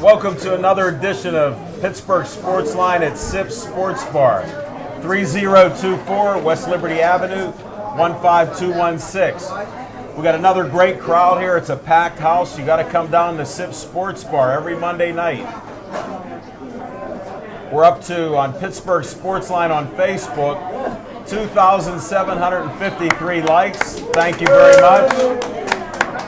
Welcome to another edition of Pittsburgh Sports Line at Sips Sports Bar, 3024 West Liberty Avenue, 15216. We got another great crowd here. It's a packed house. You got to come down to Sips Sports Bar every Monday night. We're up to, on Pittsburgh Sports Line on Facebook, 2,753 likes. Thank you very much.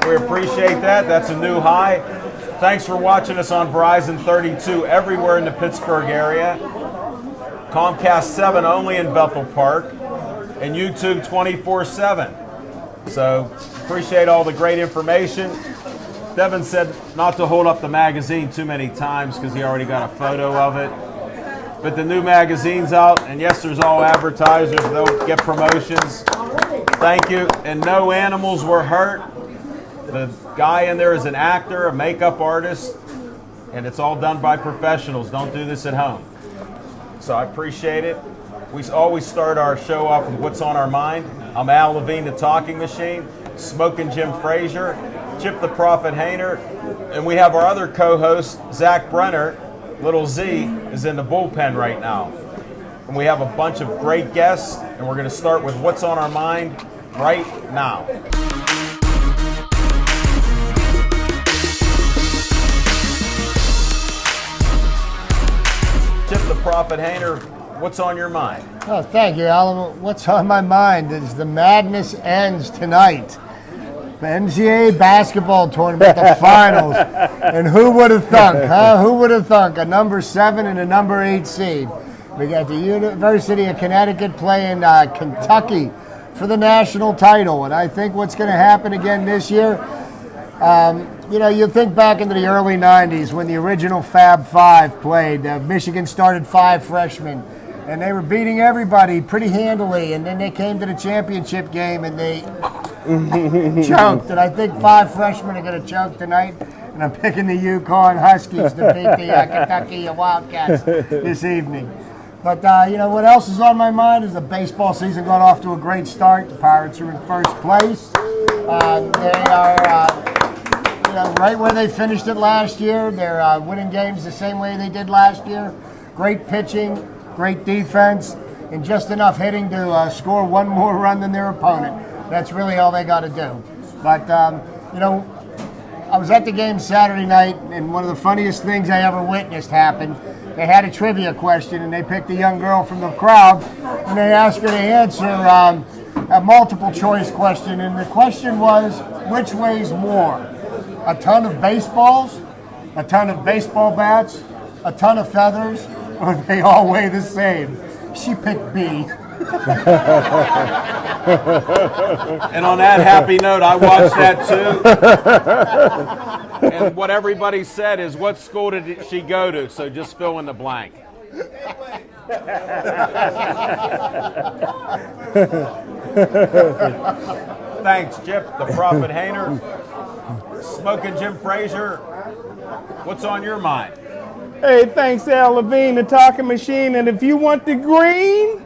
We appreciate that. That's a new high. Thanks for watching us on Verizon 32 everywhere in the Pittsburgh area. Comcast 7 only in Bethel Park. And YouTube 24/7. So appreciate all the great information. Devin said not to hold up the magazine too many times because he already got a photo of it. But the new magazine's out, and yes, there's all advertisers. They'll get promotions. Thank you. And no animals were hurt. The guy in there is an actor, a makeup artist, and it's all done by professionals. Don't do this at home. So I appreciate it. We always start our show off with what's on our mind. I'm Al Levine, the Talking Machine, Smoking Jim Frazier, Chip the Prophet Hayner, and we have our other co-host, Zach Brenner. Little Z is in the bullpen right now. And we have a bunch of great guests, and we're going to start with what's on our mind right now. Chip the Prophet Hayner, what's on your mind? Oh, thank you, Alan. What's on my mind is the madness ends tonight. The NCAA basketball tournament, the finals. And who would have thunk, huh? Who would have thunk? A number 7 and a number 8 seed. We got the University of Connecticut playing Kentucky for the national title. And I think what's going to happen again this year, you think back into the early 90s when the original Fab Five played. Michigan started 5 freshmen, and they were beating everybody pretty handily. And then they came to the championship game, and they choked. And I think 5 freshmen are going to choke tonight. And I'm picking the UConn Huskies to beat the Kentucky Wildcats this evening. But, what else is on my mind is the baseball season got off to a great start. The Pirates are in first place. They are... right where they finished it last year. They're winning games the same way they did last year. Great pitching, great defense, and just enough hitting to score one more run than their opponent. That's really all they got to do. But, I was at the game Saturday night, and one of the funniest things I ever witnessed happened. They had a trivia question, and they picked a young girl from the crowd, and they asked her to answer a multiple choice question, and the question was, which weighs more? A ton of baseballs, a ton of baseball bats, a ton of feathers, or they all weigh the same? She picked B. And on that happy note, I watched that too. And what everybody said is, what school did she go to? So just fill in the blank. Thanks, Chip, the Prophet Hayner. Smoking Jim Frazier, what's on your mind? Hey, thanks, Al Levine, the Talking Machine. And if you want the green,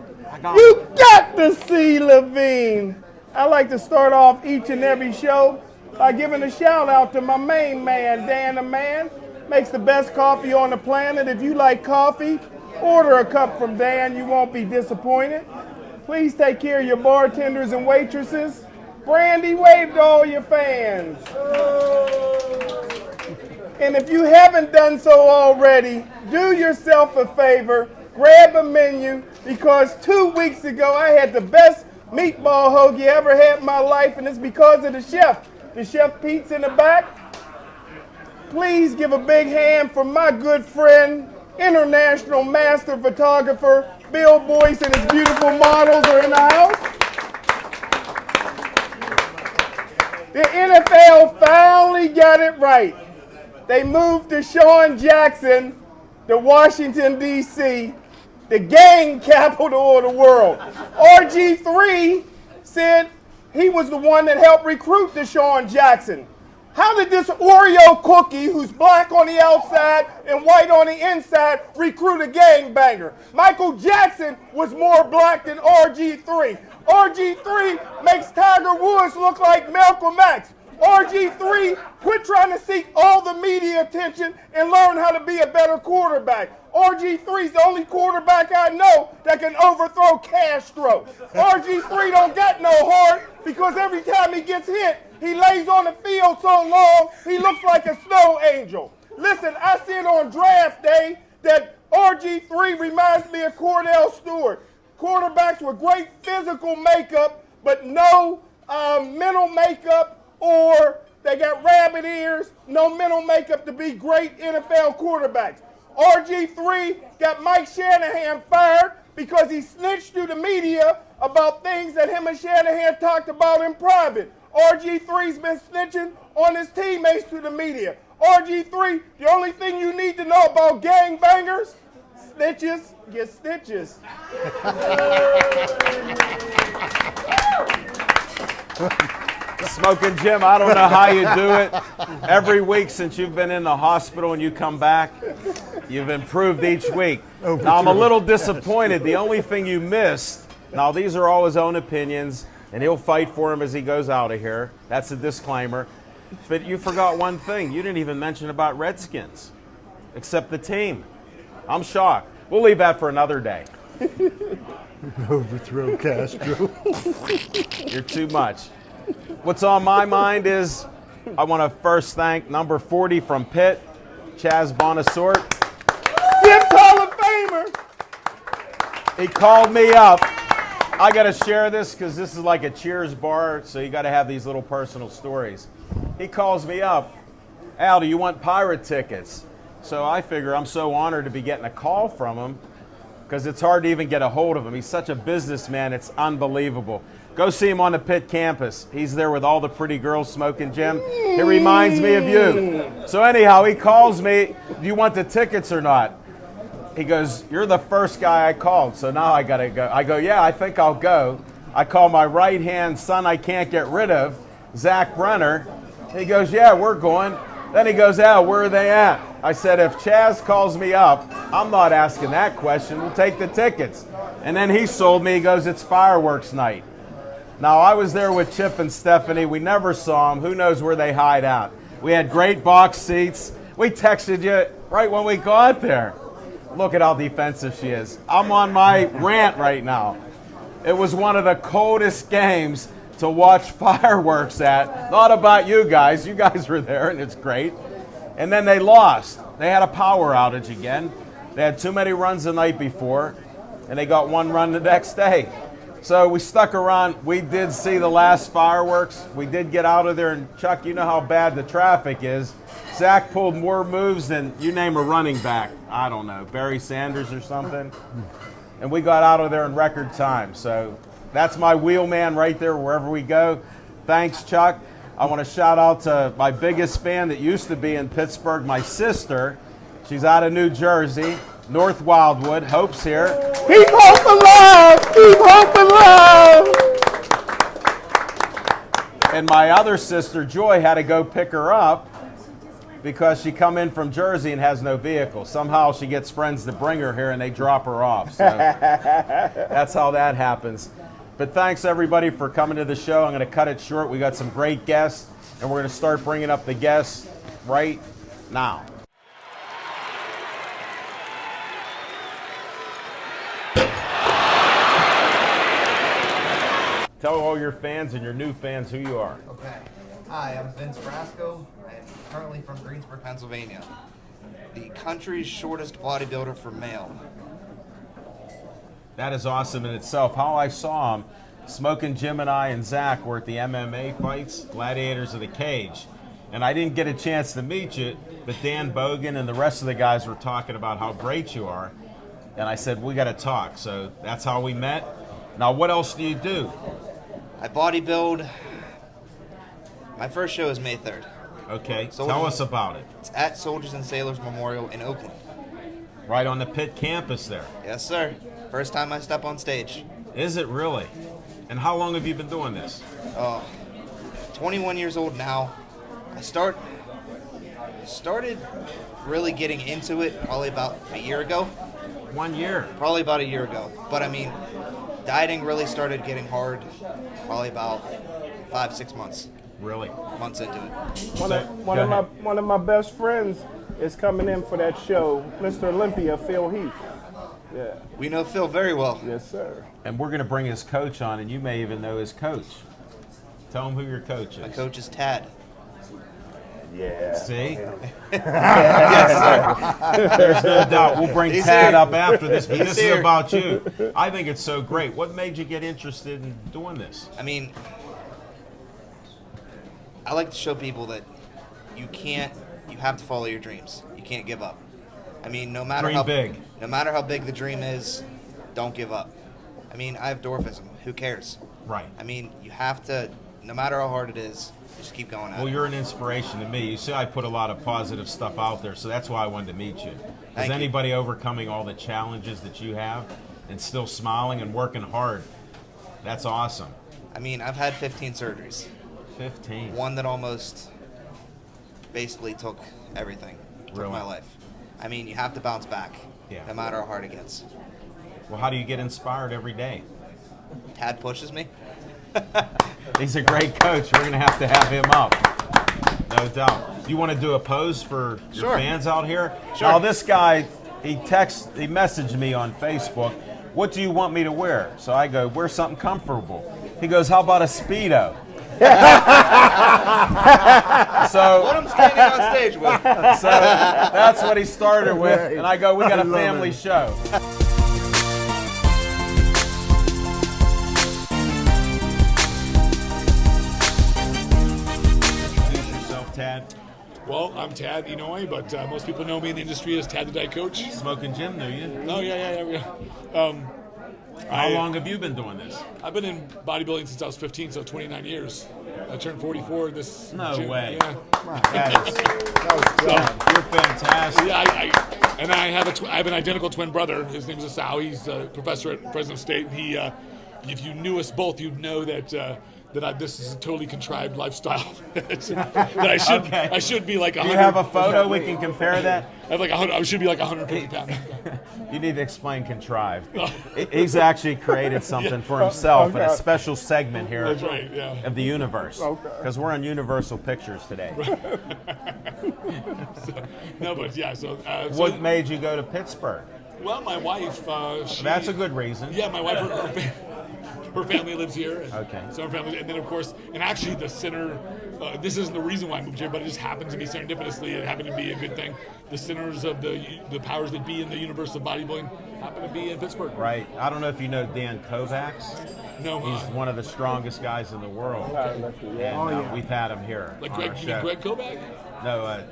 you got to see Levine. I like to start off each and every show by giving a shout out to my main man, Dan the Man. Makes the best coffee on the planet. If you like coffee, order a cup from Dan. You won't be disappointed. Please take care of your bartenders and waitresses. Brandy, wave to all your fans. And if you haven't done so already, do yourself a favor, grab a menu, because 2 weeks ago I had the best meatball hoagie I ever had in my life, and it's because of the chef. The Chef Pete's in the back. Please give a big hand for my good friend, international master photographer, Bill Boyce, and his beautiful models are in the house. The NFL finally got it right. They moved Deshaun Jackson to Washington, D.C., the gang capital of the world. RG3 said he was the one that helped recruit Deshaun Jackson. How did this Oreo cookie, who's black on the outside and white on the inside, recruit a gangbanger? Michael Jackson was more black than RG3. RG3 makes Tiger Woods look like Malcolm X. RG3, quit trying to seek all the media attention and learn how to be a better quarterback. RG3 is the only quarterback I know that can overthrow Castro. RG3 don't got no heart because every time he gets hit, he lays on the field so long, he looks like a snow angel. Listen, I said on draft day that RG3 reminds me of Cordell Stewart. Quarterbacks with great physical makeup, but no mental makeup, or they got rabbit ears, no mental makeup to be great NFL quarterbacks. RG3 got Mike Shanahan fired because he snitched to the media about things that him and Shanahan talked about in private. RG3's been snitching on his teammates to the media. RG3, the only thing you need to know about gangbangers, snitches get stitches. Smoking Jim, I don't know how you do it. Every week since you've been in the hospital and you come back, you've improved each week. Now, I'm a little disappointed. The only thing you missed, now these are all his own opinions, and he'll fight for them as he goes out of here. That's a disclaimer. But you forgot one thing. You didn't even mention about Redskins, except the team. I'm shocked. We'll leave that for another day. Overthrow Castro. You're too much. What's on my mind is I want to first thank number 40 from Pitt, Chaz Bonasort. Fifth Hall of Famer. He called me up. I got to share this because this is like a Cheers bar, so you got to have these little personal stories. He calls me up. Al, do you want Pirate tickets? So I figure I'm so honored to be getting a call from him because it's hard to even get a hold of him. He's such a businessman, it's unbelievable. Go see him on the Pitt campus. He's there with all the pretty girls Smoking Jim. He reminds me of you. So anyhow, he calls me, do you want the tickets or not? He goes, you're the first guy I called, so now I got to go. I go, yeah, I think I'll go. I call my right-hand son I can't get rid of, Zach Brenner. He goes, yeah, we're going. Then he goes, Al, where are they at? I said, if Chaz calls me up, I'm not asking that question. We'll take the tickets. And then he sold me. He goes, it's fireworks night. Now, I was there with Chip and Stephanie. We never saw them. Who knows where they hide out? We had great box seats. We texted you right when we got there. Look at how defensive she is. I'm on my rant right now. It was one of the coldest games to watch fireworks at. Not about you guys. You guys were there, and it's great. And then they lost. They had a power outage again. They had too many runs the night before, and they got one run the next day. So we stuck around. We did see the last fireworks. We did get out of there, and Chuck, you know how bad the traffic is. Zach pulled more moves than you name a running back. I don't know, Barry Sanders or something. And we got out of there in record time. So that's my wheelman right there wherever we go. Thanks, Chuck. I want to shout out to my biggest fan that used to be in Pittsburgh, my sister. She's out of New Jersey, North Wildwood. Hope's here. Keep hope alive! Keep hope alive! And my other sister, Joy, had to go pick her up because she come in from Jersey and has no vehicle. Somehow she gets friends to bring her here and they drop her off. So that's how that happens. But thanks everybody for coming to the show. I'm going to cut it short. We got some great guests and we're going to start bringing up the guests right now. Tell all your fans and your new fans who you are. Okay. Hi, I'm Vince Brasco. I'm currently from Greensburg, Pennsylvania. The country's shortest bodybuilder for male. That is awesome in itself. How I saw him, Smoking Jim and I and Zach were at the MMA fights, Gladiators of the Cage. And I didn't get a chance to meet you, but Dan Bogan and the rest of the guys were talking about how great you are. And I said, we got to talk. So that's how we met. Now, what else do you do? I bodybuild. My first show is May 3rd. Okay, tell us about it. It's at Soldiers and Sailors Memorial in Oakland. Right on the Pitt campus there. Yes, sir. First time I step on stage. Is it really? And how long have you been doing this? 21 years old now. I started really getting into it probably about a year ago. 1 year. Probably about a year ago. But I mean, dieting really started getting hard probably about 5-6 months. Really? months into it. One of my best friends is coming in for that show, Mr. Olympia, Phil Heath. Yeah. We know Phil very well. Yes, sir. And we're going to bring his coach on, and you may even know his coach. Tell him who your coach is. My coach is Tad. Yeah. See? Yes, sir. There's no doubt. We'll bring He's Tad here. up after this, but He's this here. is about you. I think it's so great. What made you get interested in doing this? I mean, I like to show people that you have to follow your dreams. You can't give up. I mean, no matter how big the dream is, don't give up. I mean, I have dwarfism. Who cares? Right. I mean, you have to, no matter how hard it is, just keep going at Well, it. you're an inspiration to me. You see, I put a lot of positive stuff out there, so that's why I wanted to meet you. Is Thank you. anybody overcoming all the challenges that you have and still smiling and working hard? That's awesome. I mean, I've had 15 surgeries. 15. One that almost basically took everything. Took Really? my life. I mean, you have to bounce back. Yeah. No matter how hard it gets. Well, how do you get inspired every day? Tad pushes me. He's a great coach. We're going to have him up. No doubt. Do you want to do a pose for your Sure. fans out here? Sure. Now, this guy, he messaged me on Facebook, what do you want me to wear? So I go, wear something comfortable. He goes, how about a Speedo? So What I'm standing on stage with. So that's what he started with. And I go, we got a family show. Introduce yourself, Tad. Well, I'm Tad Inoue, but most people know me in the industry as Tad the Diet Coach. Smoking Jim, knew you. Oh, yeah. How long have you been doing this? I've been in bodybuilding since I was 15, so 29 years. I turned 44 this No June. way. Yeah. That is, you're fantastic. Yeah, I have an identical twin brother. His name is Asao. He's a professor at Fresno State. And he, if you knew us both, you'd know that this is a totally contrived lifestyle. that I should be like 100. Do you have a photo we can compare that? I have like 100. I should be like 150 pounds. You need to explain contrived. He's actually created something for himself in a special segment here That's right. Yeah. of the universe. Okay. Because we're on Universal Pictures today. No, but yeah. So What made you go to Pittsburgh? well, my wife. That's a good reason. Yeah, my wife. Her family lives here. Okay. So her family, and then of course, and actually the center. This isn't the reason why I moved here, but it just happened to be serendipitously. It happened to be a good thing. The centers of the powers that be in the universe of bodybuilding happen to be in Pittsburgh. Right. I don't know if you know Dan Kovacs. No, He's one of the strongest guys in the world. Yeah. And we've had him here like on Greg, our you mean show. Greg Kovac? No,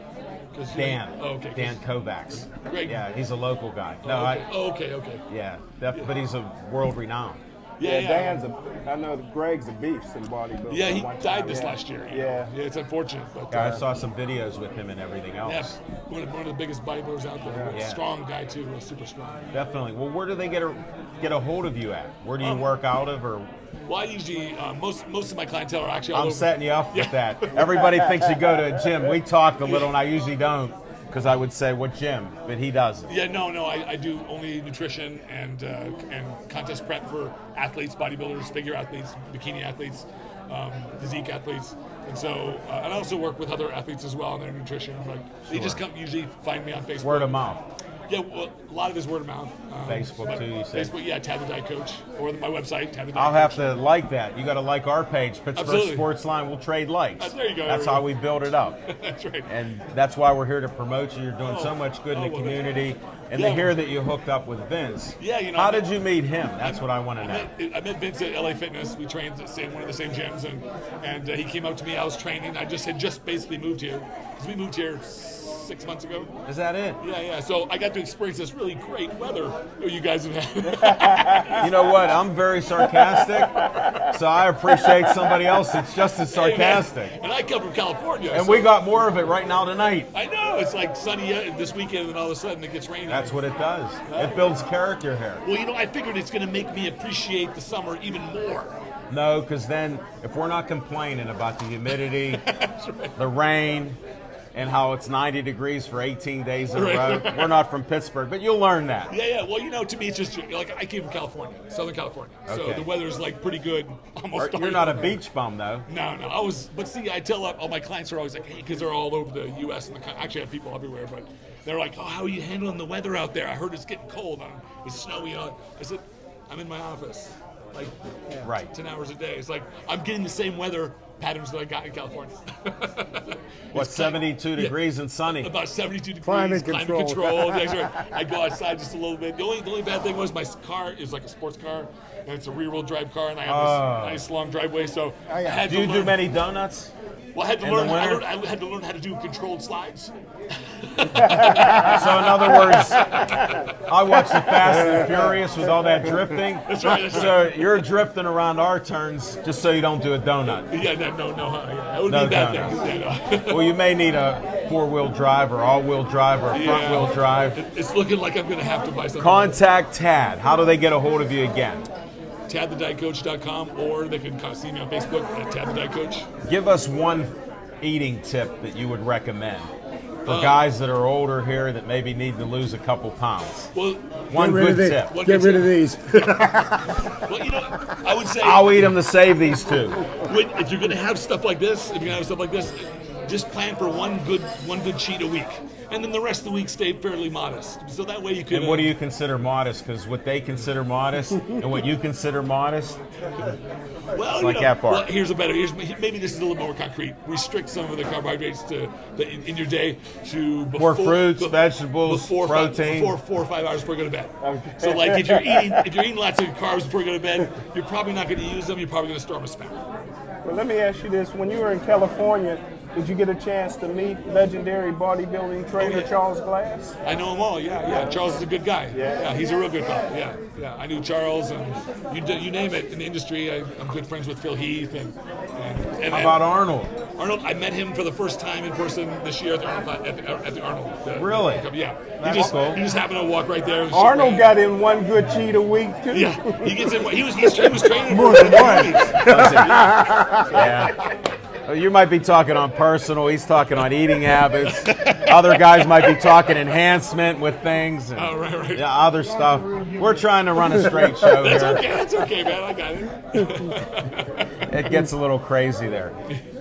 'Cause Dan. Oh, okay. Dan Kovacs. Greg. Yeah, he's a local guy. No, Okay. yeah, but he's a world renowned. Yeah, I know Greg's a beast in bodybuilding. Yeah, he One died time, this yeah. last year. Yeah. Yeah, it's unfortunate, but I saw some videos with him and everything yeah, else. one of the biggest bodybuilders out there. Yeah. Strong guy too, super strong. Definitely. Well, where do they get a hold of you at? Where do you work out of? Or Well, I usually most of my clientele are actually all I'm over. setting you up with Yeah. that. Everybody thinks you go to a gym. We talked a little, and I usually don't, because I would say what gym, but he doesn't. Yeah, no, I do only nutrition and contest prep for athletes, bodybuilders, figure athletes, bikini athletes, physique athletes, and so and I also work with other athletes as well in their nutrition. Like they just usually find me on Facebook. Word of mouth. Yeah, well, a lot of his word of mouth. Facebook, but too, you said? Facebook, yeah, Tad the Diet Coach, or my website, Tad the Diet I'll have Coach. to like that. You got to like our page, Pittsburgh Absolutely. Sports Line. We'll trade likes. There you go, That's there we how go. we build it up. That's right. And that's why we're here to promote you. You're doing so much good in the well, community. And yeah. to hear that you hooked up with Vince. Yeah, you know, How I met- did you meet him? That's what I want to know. I met Vince at LA Fitness. We trained at one of the same gyms, and he came up to me. I was training. I had just basically moved here. 'Cause we moved here 6 months ago. Is that it? Yeah. So I got to experience this really great weather that you guys have had. You know what? I'm very sarcastic, so I appreciate somebody else that's just as sarcastic. And I come from California. And so we got more of it right now tonight. I know it's like sunny this weekend, and all of a sudden it gets rainy. That's what it does. It builds character here. Well, I figured it's going to make me appreciate the summer even more. No, because then if we're not complaining about the humidity, the rain, and how it's 90 degrees for 18 days in a row. We're not from Pittsburgh, but you'll learn that. Yeah. Well, to me, it's just like I came from California, Southern California, so the weather's like pretty good. Almost. You're not a beach bum, though. No. But see, I tell all my clients are always like, hey, because they're all over the U.S. and actually I have people everywhere, but they're like, oh, how are you handling the weather out there? I heard it's getting cold. It's snowy. I said, I'm in my office, like 10 hours a day. It's like I'm getting the same weather patterns that I got in California. What, 72 degrees and sunny? About 72 degrees. Climate control. That's right. I go outside just a little bit. The only bad thing was my car is like a sports car, and it's a rear-wheel drive car, and I have this nice long driveway. So I had do you do many donuts? Well, I had to learn. I had to learn how to do controlled slides. So in other words, I watch the Fast and Furious with all that drifting. That's right. So you're drifting around our turns just so you don't do a donut. Yeah, no. That would be a bad thing. Yeah, no. Well, you may need a four-wheel drive or all-wheel drive or front-wheel drive. It's looking like I'm going to have to buy something. Contact Tad. How do they get a hold of you again? TadTheDietCoach.com, or they can see me on Facebook at Tad the Diet Coach. Give us one eating tip that you would recommend for guys that are older here that maybe need to lose a couple pounds. Well, one good tip. Get rid of these. Well, I would say I'll eat them to save these two. If you're going to have stuff like this, just plan for one good cheat a week, and then the rest of the week stay fairly modest. So that way you can. And what do you consider modest? Because what they consider modest and what you consider modest, well, it's like that far. Well, maybe this is a little more concrete. Restrict some of the carbohydrates in your day to more fruits, vegetables, protein before 4 or 5 hours before you go to bed. Okay. So, like if you're eating lots of carbs before you go to bed, you're probably not going to use them. You're probably going to store them as fat. Well, let me ask you this: when you were in California, did you get a chance to meet legendary bodybuilding trainer Charles Glass? I know him all. Yeah. Charles is a good guy. Yeah, he's a real good guy. Yeah. I knew Charles, and you name it in the industry. I'm good friends with Phil Heath and how about Arnold? Arnold, I met him for the first time in person this year at the Arnold. Really? Yeah. That's cool. He just happened to walk right there. Arnold got in one good cheat a week too. Yeah, he gets in. He was training More than one. Yeah. You might be talking on personal. He's talking on eating habits. Other guys might be talking enhancement with things. And, right. Yeah, other stuff. We're trying to run a straight show here. That's okay, man. I got it. It gets a little crazy there.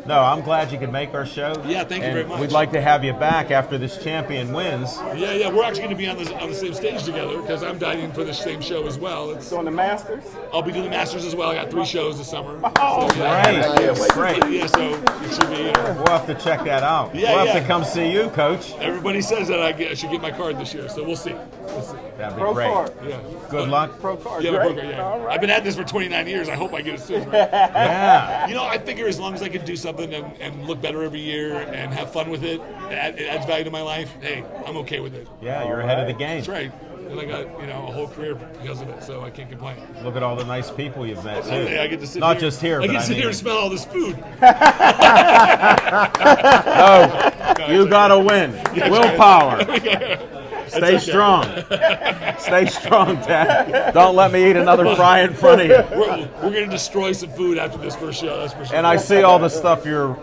No, I'm glad you could make our show. Yeah, thank you very much. We'd like to have you back after this champion wins. Yeah. We're actually going to be on the same stage together because I'm dieting for the same show as well. It's on the Masters. I'll be doing the Masters as well. I got 3 shows this summer. Oh, so, yeah. Great. Yeah, so it should be. We'll have to check that out. We'll have to come see you, Coach. Everybody says that I should get my card this year, so we'll see. That'd be Pro great. card. Yeah. Good luck. Pro card. Yeah, Great. pro card, yeah. All right. I've been at this for 29 years. I hope I get it soon. Right? Yeah. I figure as long as I can do something and look better every year and have fun with it, it adds value to my life. Hey, I'm okay with it. Yeah, you're ahead of the game. That's right. And I got a whole career because of it, so I can't complain. Look at all the nice people you've met too. Hey, I get to sit Not here. just here, I but get to sit here and smell all this food. No, you gotta win. Willpower. Stay strong. Stay strong, Dad. Don't let me eat another fry in front of you. We're going to destroy some food after this first show, that's for sure. And I see all the stuff you're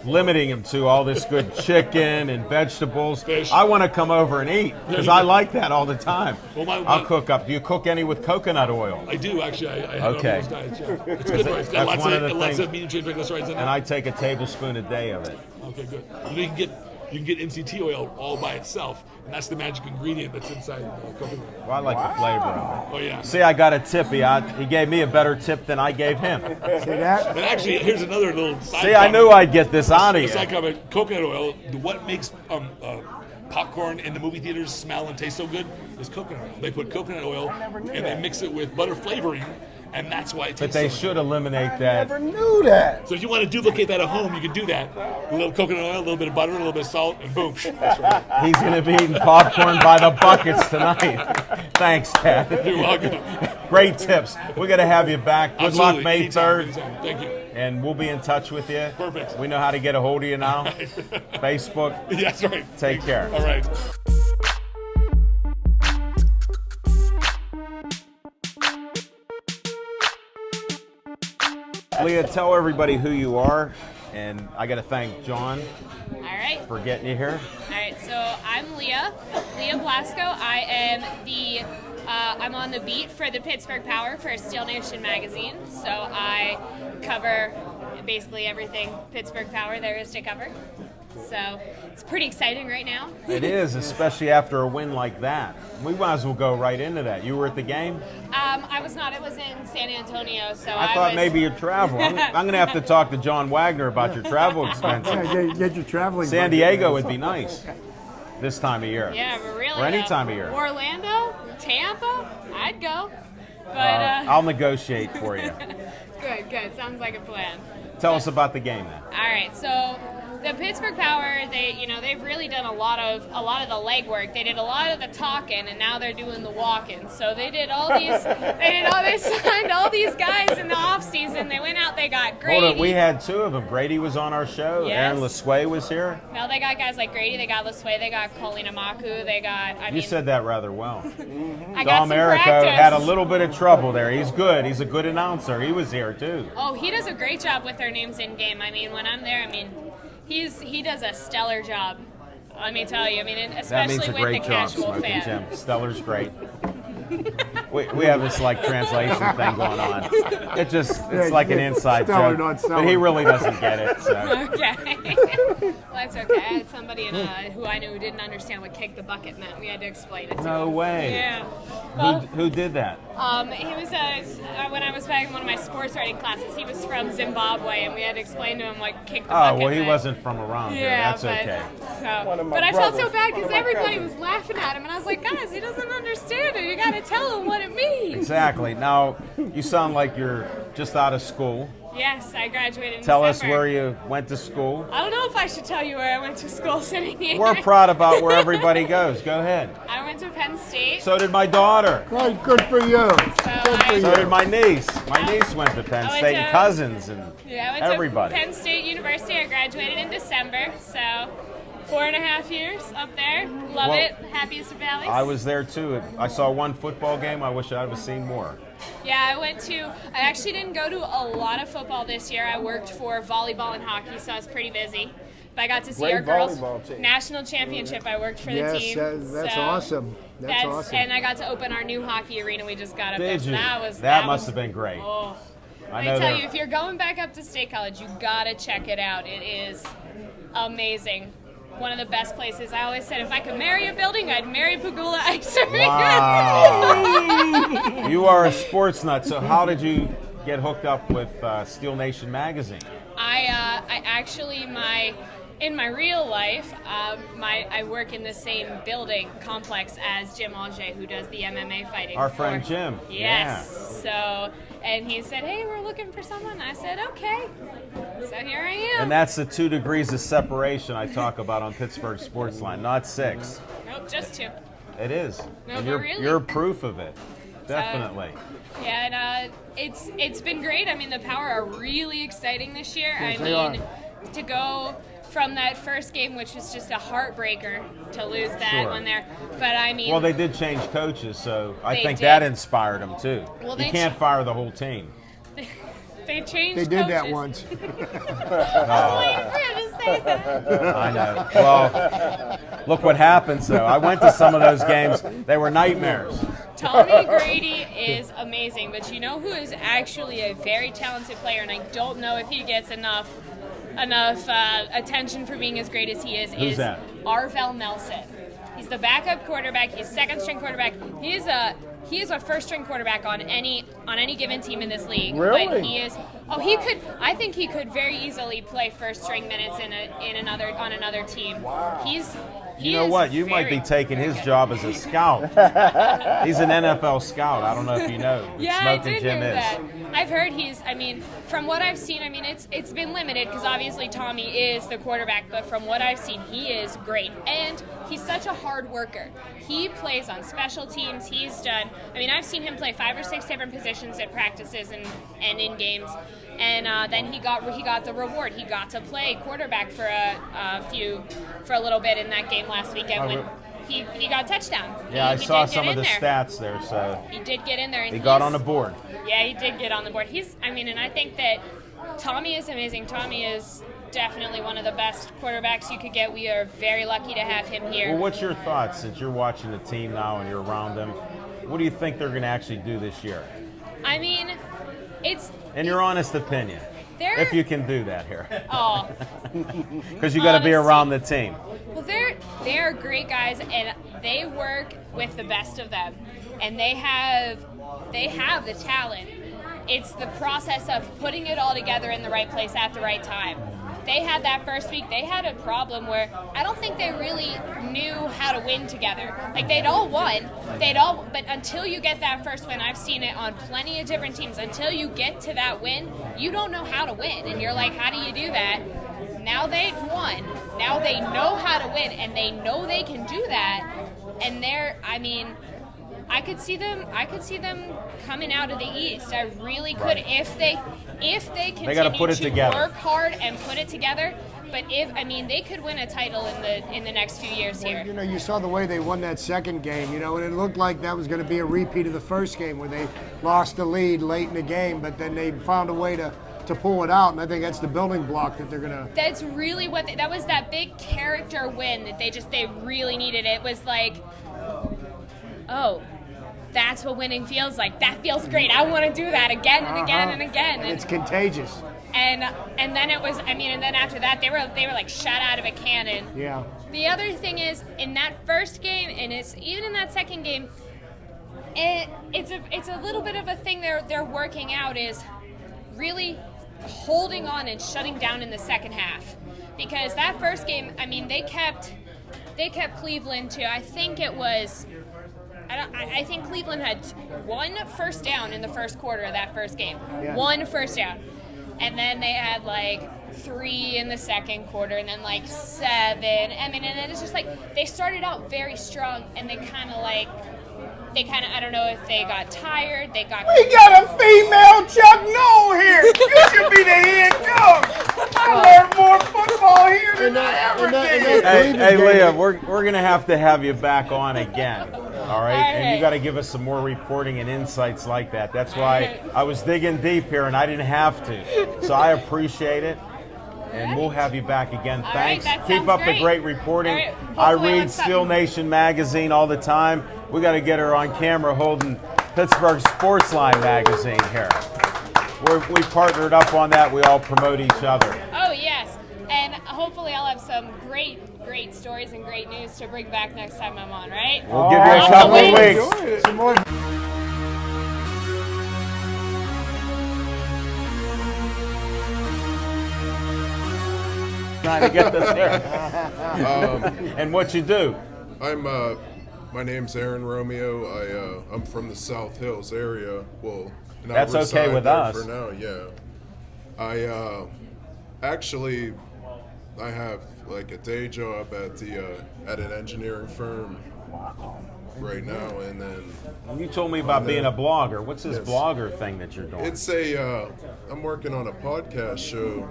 limiting him to, all this good chicken and vegetables. Fish. I want to come over and eat because I like that all the time. Well, I'll cook up. Do you cook any with coconut oil? I do, actually. I have Okay. those diets, yeah. It's good. It's got That's lots one of the lots things- of medium chain triglycerides in it. And I take a tablespoon a day of it. Okay, good. You can get MCT oil all by itself, and that's the magic ingredient that's inside coconut. Well, I like the flavor of it. Oh, yeah. See, I got a tip. He gave me a better tip than I gave him. See that? And actually, here's another little side See, I comment. knew I'd get this out of you. Side comment, coconut oil, what makes popcorn in the movie theaters smell and taste so good is coconut oil. They put coconut oil and they mix it with butter flavoring, and that's why it tastes But they so should good. eliminate that. Never knew that. So if you want to duplicate that at home, you can do that. A little coconut oil, a little bit of butter, a little bit of salt, and boom. That's right. He's going to be eating popcorn by the buckets tonight. Thanks, Ted. You're welcome. Great tips. We're going to have you back. Good luck Absolutely. May Anytime, 3rd. anytime. Thank you. And we'll be in touch with you. Perfect. We know how to get a hold of you now. Facebook. Yeah, that's right. Take care. All right. Leah, tell everybody who you are and I got to thank John All right. for getting you here. All right, so I'm Leah Blasco. I am I'm on the beat for the Pittsburgh Power for Steel Nation magazine. So I cover basically everything Pittsburgh Power there is to cover. So it's pretty exciting right now. It is, especially after a win like that. We might as well go right into that. You were at the game? I was not. It was in San Antonio, so I thought maybe you'd travel. I'm going to have to talk to John Wagner about your travel expenses. Yeah, get your traveling. San Diego would be nice this time of year. Yeah, but really. Or any time of year. Orlando, Tampa, I'd go. But I'll negotiate for you. Good. Sounds like a plan. Tell us about the game then. All right, so the Pittsburgh Power, they've really done a lot of the legwork. They did a lot of the talking, and now they're doing the walking. So they signed all these guys in the off season. They went out, they got Grady. Hold on, we had two of them. Grady was on our show. Yes. Aaron LeSueur was here. Now they got guys like Grady, they got LeSueur, they got Colleen Amaku, they got. You said that rather well. I got Dom some Errico practice. had a little bit of trouble there. He's good. He's a good announcer. He was here too. Oh, he does a great job with their names in game. I mean, when I'm there, he does a stellar job. Let me tell you. I mean, That especially means a with great the job, casual Smoking fan. Jim. Stellar's great. We have this like translation thing going on. It's like an inside Stellar, joke, not but Stellar. he really doesn't get it. So. Okay. Well, that's okay. I had somebody who I knew who didn't understand what kick the bucket meant. We had to explain it to him. No way. Yeah. Well, Who did that? he was when I was back in one of my sports writing classes. He was from Zimbabwe, and we had to explain to him what kick the bucket Oh, well, he meant. wasn't from around here. Yeah, That's but, okay. But I felt so bad because everybody was laughing at him, and I was like, guys, he doesn't understand it. You got to tell him what it means. Exactly. Now, you sound like you're just out of school. Yes, I graduated in Tell us December. where you went to school. I don't know if I should tell you where I went to school sitting here. We're proud about where everybody goes. Go ahead. I went to Penn State. So did my daughter. Good for you. Good for So you. did my niece. My niece went to Penn I went State, to- and cousins, and Yeah, I went everybody. to Penn State University. I graduated in December, so 4.5 years up there. Love Well, it. Happiest of valleys. I was there too. I saw one football game. I wish I'd have seen more. Yeah, I actually didn't go to a lot of football this year. I worked for volleyball and hockey, so I was pretty busy. But I got to see Great our girls' volleyball team. national championship. I worked for the Yes, team. that's so awesome. That's awesome. And I got to open our new hockey arena we just got up there. Did So you? that That was must have been great. Oh. I Let know me tell they're- you, if you're going back up to State College, you gotta check it out. It is amazing. One of the best places. I always said if I could marry a building, I'd marry Pagula Ice Arena. Wow. You are a sports nut. So how did you get hooked up with Steel Nation magazine? I actually in my real life, I work in the same building complex as Jim Auger, who does the MMA fighting. Our friend Jim. Yes. So, and he said, "Hey, we're looking for someone." I said, "Okay." So here I am. And that's the 2 degrees of separation I talk about on Pittsburgh Sportsline, not 6. Nope, just 2. It is. No, and but really? you're proof of it. Definitely. Yeah, and it's been great. I mean, the Power are really exciting this year. Yes, I they mean, to go from that first game, which was just a heartbreaker to lose that Sure. one there. But I mean, Well, they did change coaches, so I They think did. that inspired them too. Well, You they can't ch- fire the whole team. they changed. They did that coaches. once. I was waiting for him to say that. I know. Well, look what happens though. I went to some of those games. They were nightmares. Tommy Grady is amazing, but you know who is actually a very talented player, and I don't know if he gets enough attention for being as great as he is. Who's that? Arvell Nelson. He's the backup quarterback. He's second string quarterback. He is a first string quarterback on any given team in this league. Really? But he is. Oh, he could. I think he could very easily play first string minutes on another team. Wow. You know what? You might be taking his job as a scout. He's an NFL scout. I don't know if you know. but Yeah, I Smoking did Jim hear is. that. I've heard from what I've seen, it's been limited because obviously Tommy is the quarterback, but from what I've seen, he is great. And he's such a hard worker. He plays on special teams. I've seen him play 5 or 6 different positions at practices and in games. And then he got the reward. He got to play quarterback for a little bit in that game last weekend when he got a touchdown. Yeah, He I saw did get some of in the there. stats there. So He did get in there, and he got he's- on the board. Yeah, he did get on the board. And I think that Tommy is amazing. definitely one of the best quarterbacks you could get. We are very lucky to have him here. Well, what's your thoughts since you're watching the team now and you're around them? What do you think they're going to actually do this year? I mean, it's... In your honest opinion, if you can do that here. Oh. Because you got to be around the team. Well, they're great guys, and they work with the best of them, and they have the talent. It's the process of putting it all together in the right place at the right time. They had that first week, they had a problem where I don't think they really knew how to win together. Like, they'd all won, but until you get that first win, I've seen it on plenty of different teams, until you get to that win, you don't know how to win. And you're like, how do you do that? Now they've won. Now they know how to win, and they know they can do that. And I could see them coming out of the East. I really could, if they continue to work hard and put it together. But they could win a title in the next few years here. You know, you saw the way they won that second game, you know, and it looked like that was going to be a repeat of the first game where they lost the lead late in the game, but then they found a way to pull it out, and I think that's the building block that they're gonna. That's really that was that big character win that they really needed. It was like, oh, that's what winning feels like. That feels great. I want to do that again and again and again. And it's contagious. And then it was. And then after that, they were like shot out of a cannon. Yeah. The other thing is, in that first game, and it's even in that second game, it's a little bit of a thing they're working out, is really holding on and shutting down in the second half, because that first game, they kept Cleveland to, I think it was, I think Cleveland had 1 first down in the first quarter of that first game. Yeah. 1 first down. And then they had like 3 in the second quarter, and then like 7. And it's just like they started out very strong, and they kind of, I don't know if they got tired. We got a female Chuck Noll here. You should be the head coach. I learned more football here than I ever did. Hey, Leah, we're going to have you back on again. All right? And you got to give us some more reporting and insights like that. That's why I was digging deep here, and I didn't have to. So I appreciate it. And we'll have you back again. Thanks. Keep up the great reporting. I read Steel Nation magazine all the time. We got to get her on camera holding Pittsburgh Sportsline magazine here. We partnered up on that. We all promote each other. Oh, yes. And hopefully I'll have some great stories and great news to bring back next time I'm on, right? We'll give you a couple of weeks. Some more. Trying to get this there. And what you do? My name's Aaron Romeo. I'm from the South Hills area. Well, and that's okay with us for now. Yeah, I have like a day job at an engineering firm. Wow. Right now, and then you told me about being a blogger. What's this blogger thing that you're doing? It's I'm working on a podcast show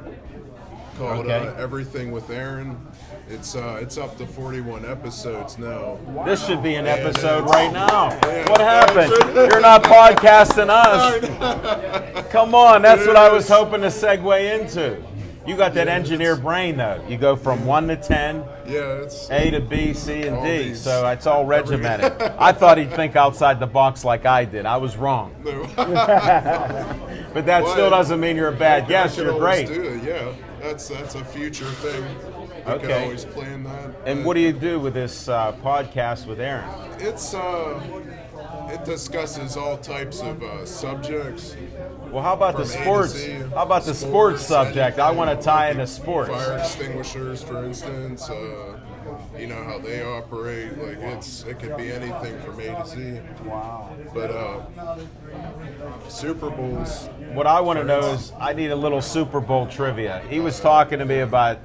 called Everything with Aaron. It's up to 41 episodes now. Wow. This should be an episode right now. Yeah. What happened? You're not podcasting us. Come on, that's what I was hoping to segue into. You got that engineer brain, though. You go from 1 to 10, it's A to B, C, and D. So it's all regimented. I thought he'd think outside the box like I did. I was wrong. But that still doesn't mean you're a bad guest. You're great. Yeah, that's a future thing. I can always plan that. And what do you do with this podcast with Aaron? It discusses all types of subjects. Well, how about the sports? How about the sports subject? I want to tie into sports. Fire extinguishers, for instance. You know how they operate. Like it could be anything from A to Z. Wow. But Super Bowls. What I want to know is I need a little Super Bowl trivia. He was talking to me about.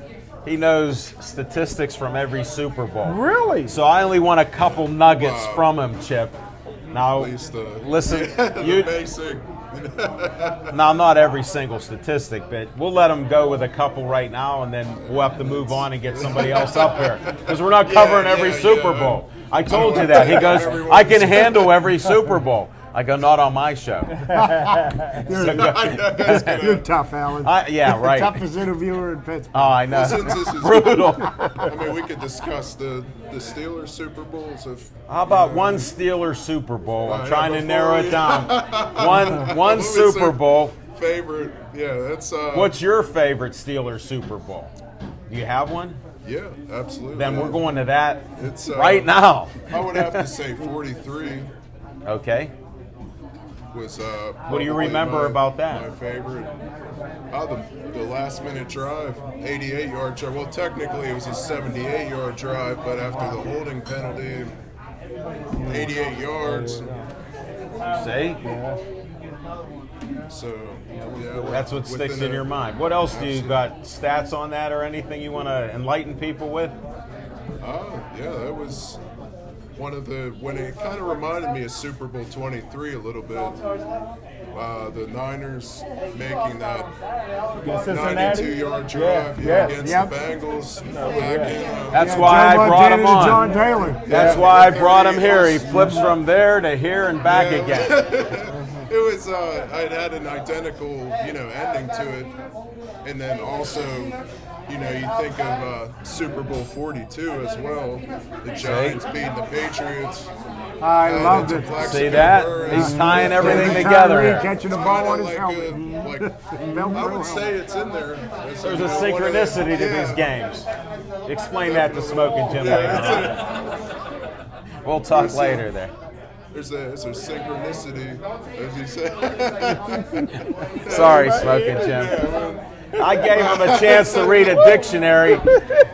He knows statistics from every Super Bowl. Really? So I only want a couple nuggets from him, Chip. Now, listen, the basic. Now, not every single statistic, but we'll let him go with a couple right now, and then we'll have to move on and get somebody else up here because we're not covering every Super Bowl. I told you that. He goes, I can handle every Super Bowl. I go, not on my show. You're tough, Alan. Yeah, right. Toughest interviewer in Pittsburgh. Oh, I know. Well, since this is Brutal. I mean, we could discuss the Steelers Super Bowls. How about one Steelers Super Bowl? I'm trying to narrow it down. One What was Super their Bowl. favorite. Yeah, that's. What's your favorite Steelers Super Bowl? Do you have one? Yeah, absolutely. Then we're going to that It's right now. I would have to say 43 Okay. was. What do you probably remember about that? My favorite. The last minute drive, 88-yard drive. Well, technically it was a 78-yard drive, but after the holding penalty, 88 yards. See? So, yeah. That's what sticks in your mind. What else do you got? Stats on that or anything you want to enlighten people with? Yeah, that was one of when it kind of reminded me of Super Bowl 23 a little bit. The Niners making that 92-yard drive against the Bengals. That's why I brought him on. John Taylor. That's why I brought him here. He flips from there to here and back again. It was I'd had an identical ending to it, and then also you think of Super Bowl 42 as well. The Giants beating the Patriots. I loved it. See that? He's tying everything together. Catching the ball on his helmet. I would say it's in there. There's a synchronicity to these games. Explain that to Smoking Jim later. We'll talk later there. There's a synchronicity, as you say. Sorry, Smoking Jim. I gave him a chance to read a dictionary.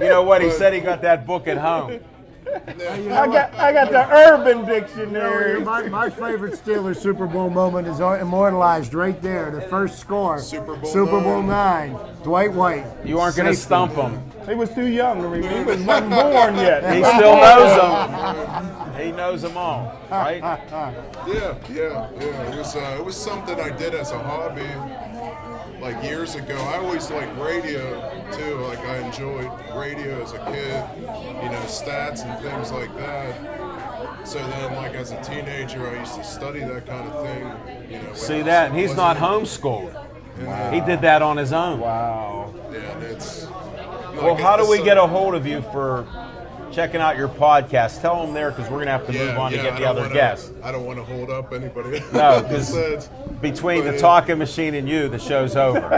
You know what? He said he got that book at home. I got the Urban Dictionary. My favorite Steelers Super Bowl moment is immortalized right there. The first score. Super Bowl 9. Dwight White. You aren't going to stump him. He was too young to remember. He wasn't born yet. He still knows them. He knows them all, right? Yeah. It was something I did as a hobby, like years ago. I always liked radio too. Like I enjoyed radio as a kid, stats and things like that. So then, like as a teenager, I used to study that kind of thing. See that? And he's not homeschooled. He did that on his own. Wow. Yeah, and it's. Well, how do we get a hold of you for checking out your podcast? Tell them there because we're going to have to move on to get the other guests. I don't want to hold up anybody. No, because between the talking machine and you, the show's over. All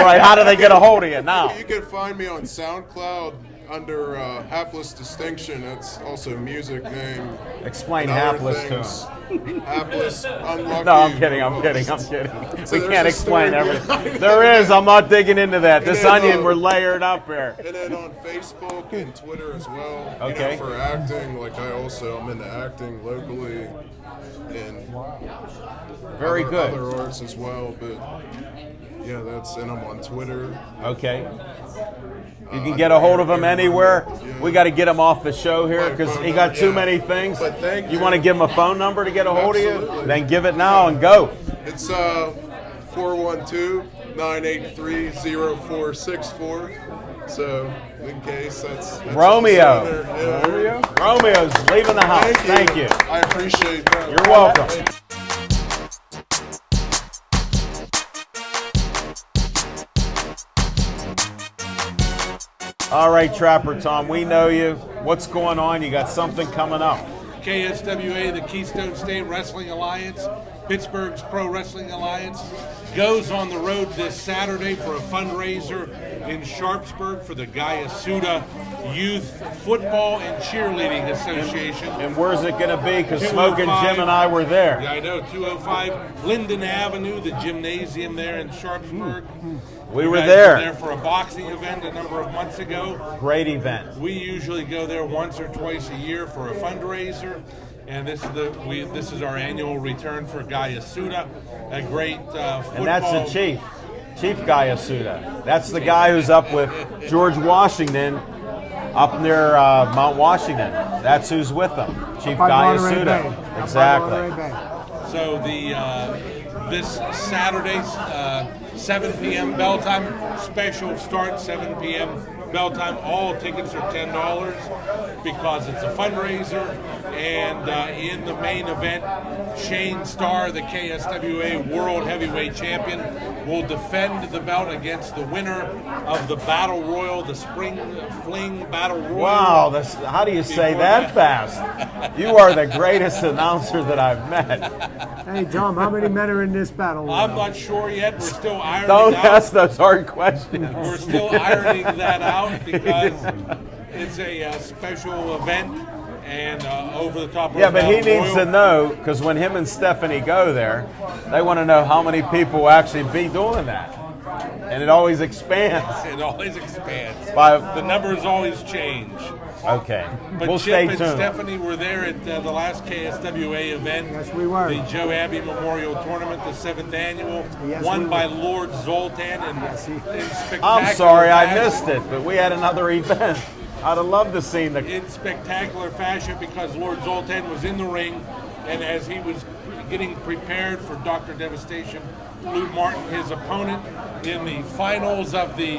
right, how do they get a hold of you now? You can find me on SoundCloud under Hapless Distinction. That's also a music name. Explain Hapless to him. Hapless, unlucky. No, I'm kidding. So we can't explain everything. everything. There is. I'm not digging into that. This onion, we're layered up here. And then on Facebook and Twitter as well. Okay. For acting, like I'm into acting locally and Very good. other arts as well. But yeah, and I'm on Twitter. Okay. You can get a hold of him anywhere. We got to get him off the show here because he got too many things. But thank You you. want to give him a phone number to get a hold of you? Absolutely. Then give it now and go. It's 412-983-0464. So in case that's Romeo. Yeah. Romeo's leaving the house. Thank you. I appreciate that. You're welcome. All right, Trapper Tom, we know you. What's going on? You got something coming up. KSWA, the Keystone State Wrestling Alliance, Pittsburgh's Pro Wrestling Alliance, goes on the road this Saturday for a fundraiser in Sharpsburg for the Guy Asuda Youth Football and Cheerleading Association. And where's it going to be? Because Smoking Jim and I were there. Yeah, I know, 205 Linden Avenue, the gymnasium there in Sharpsburg. We You were guys there. were there for a boxing event a number of months ago. Great event. We usually go there once or twice a year for a fundraiser, and this is our annual return for Guy Asuda, a great football. And that's the Chief Guy Asuda. That's the guy who's up with George Washington up near Mount Washington. That's who's with them. Chief Guy Asuda. Exactly. So this Saturday, 7 p.m. bell time, special start, 7 p.m. bell time. All tickets are $10 because it's a fundraiser. And in the main event, Shane Starr, the KSWA World Heavyweight Champion, will defend the belt against the winner of the Battle Royal, the Spring Fling Battle Royal. Wow, how do you say that fast? You are the greatest announcer that I've met. Hey, Tom, how many men are in this battle? I'm not sure yet. We're still ironing Don't out. ask those hard questions. We're still ironing that out because it's a special event and over the top of Yeah, but he Battle needs Royal. to know, because when him and Stephanie go there, they want to know how many people will actually be doing that. And it always expands. It always expands. By, The numbers always change. okay, But we'll Chip stay and tuned. Stephanie were there at the last KSWA event. Yes, we were. The Joe Abbey Memorial Tournament, the 7th annual, Yes, won we by were. Lord Zoltan in spectacular I'm sorry I fashion. missed it, but we had another event. I'd have loved to see the. In spectacular fashion because Lord Zoltan was in the ring, and as he was getting prepared for Dr. Devastation, Lou Martin, his opponent, in the finals of the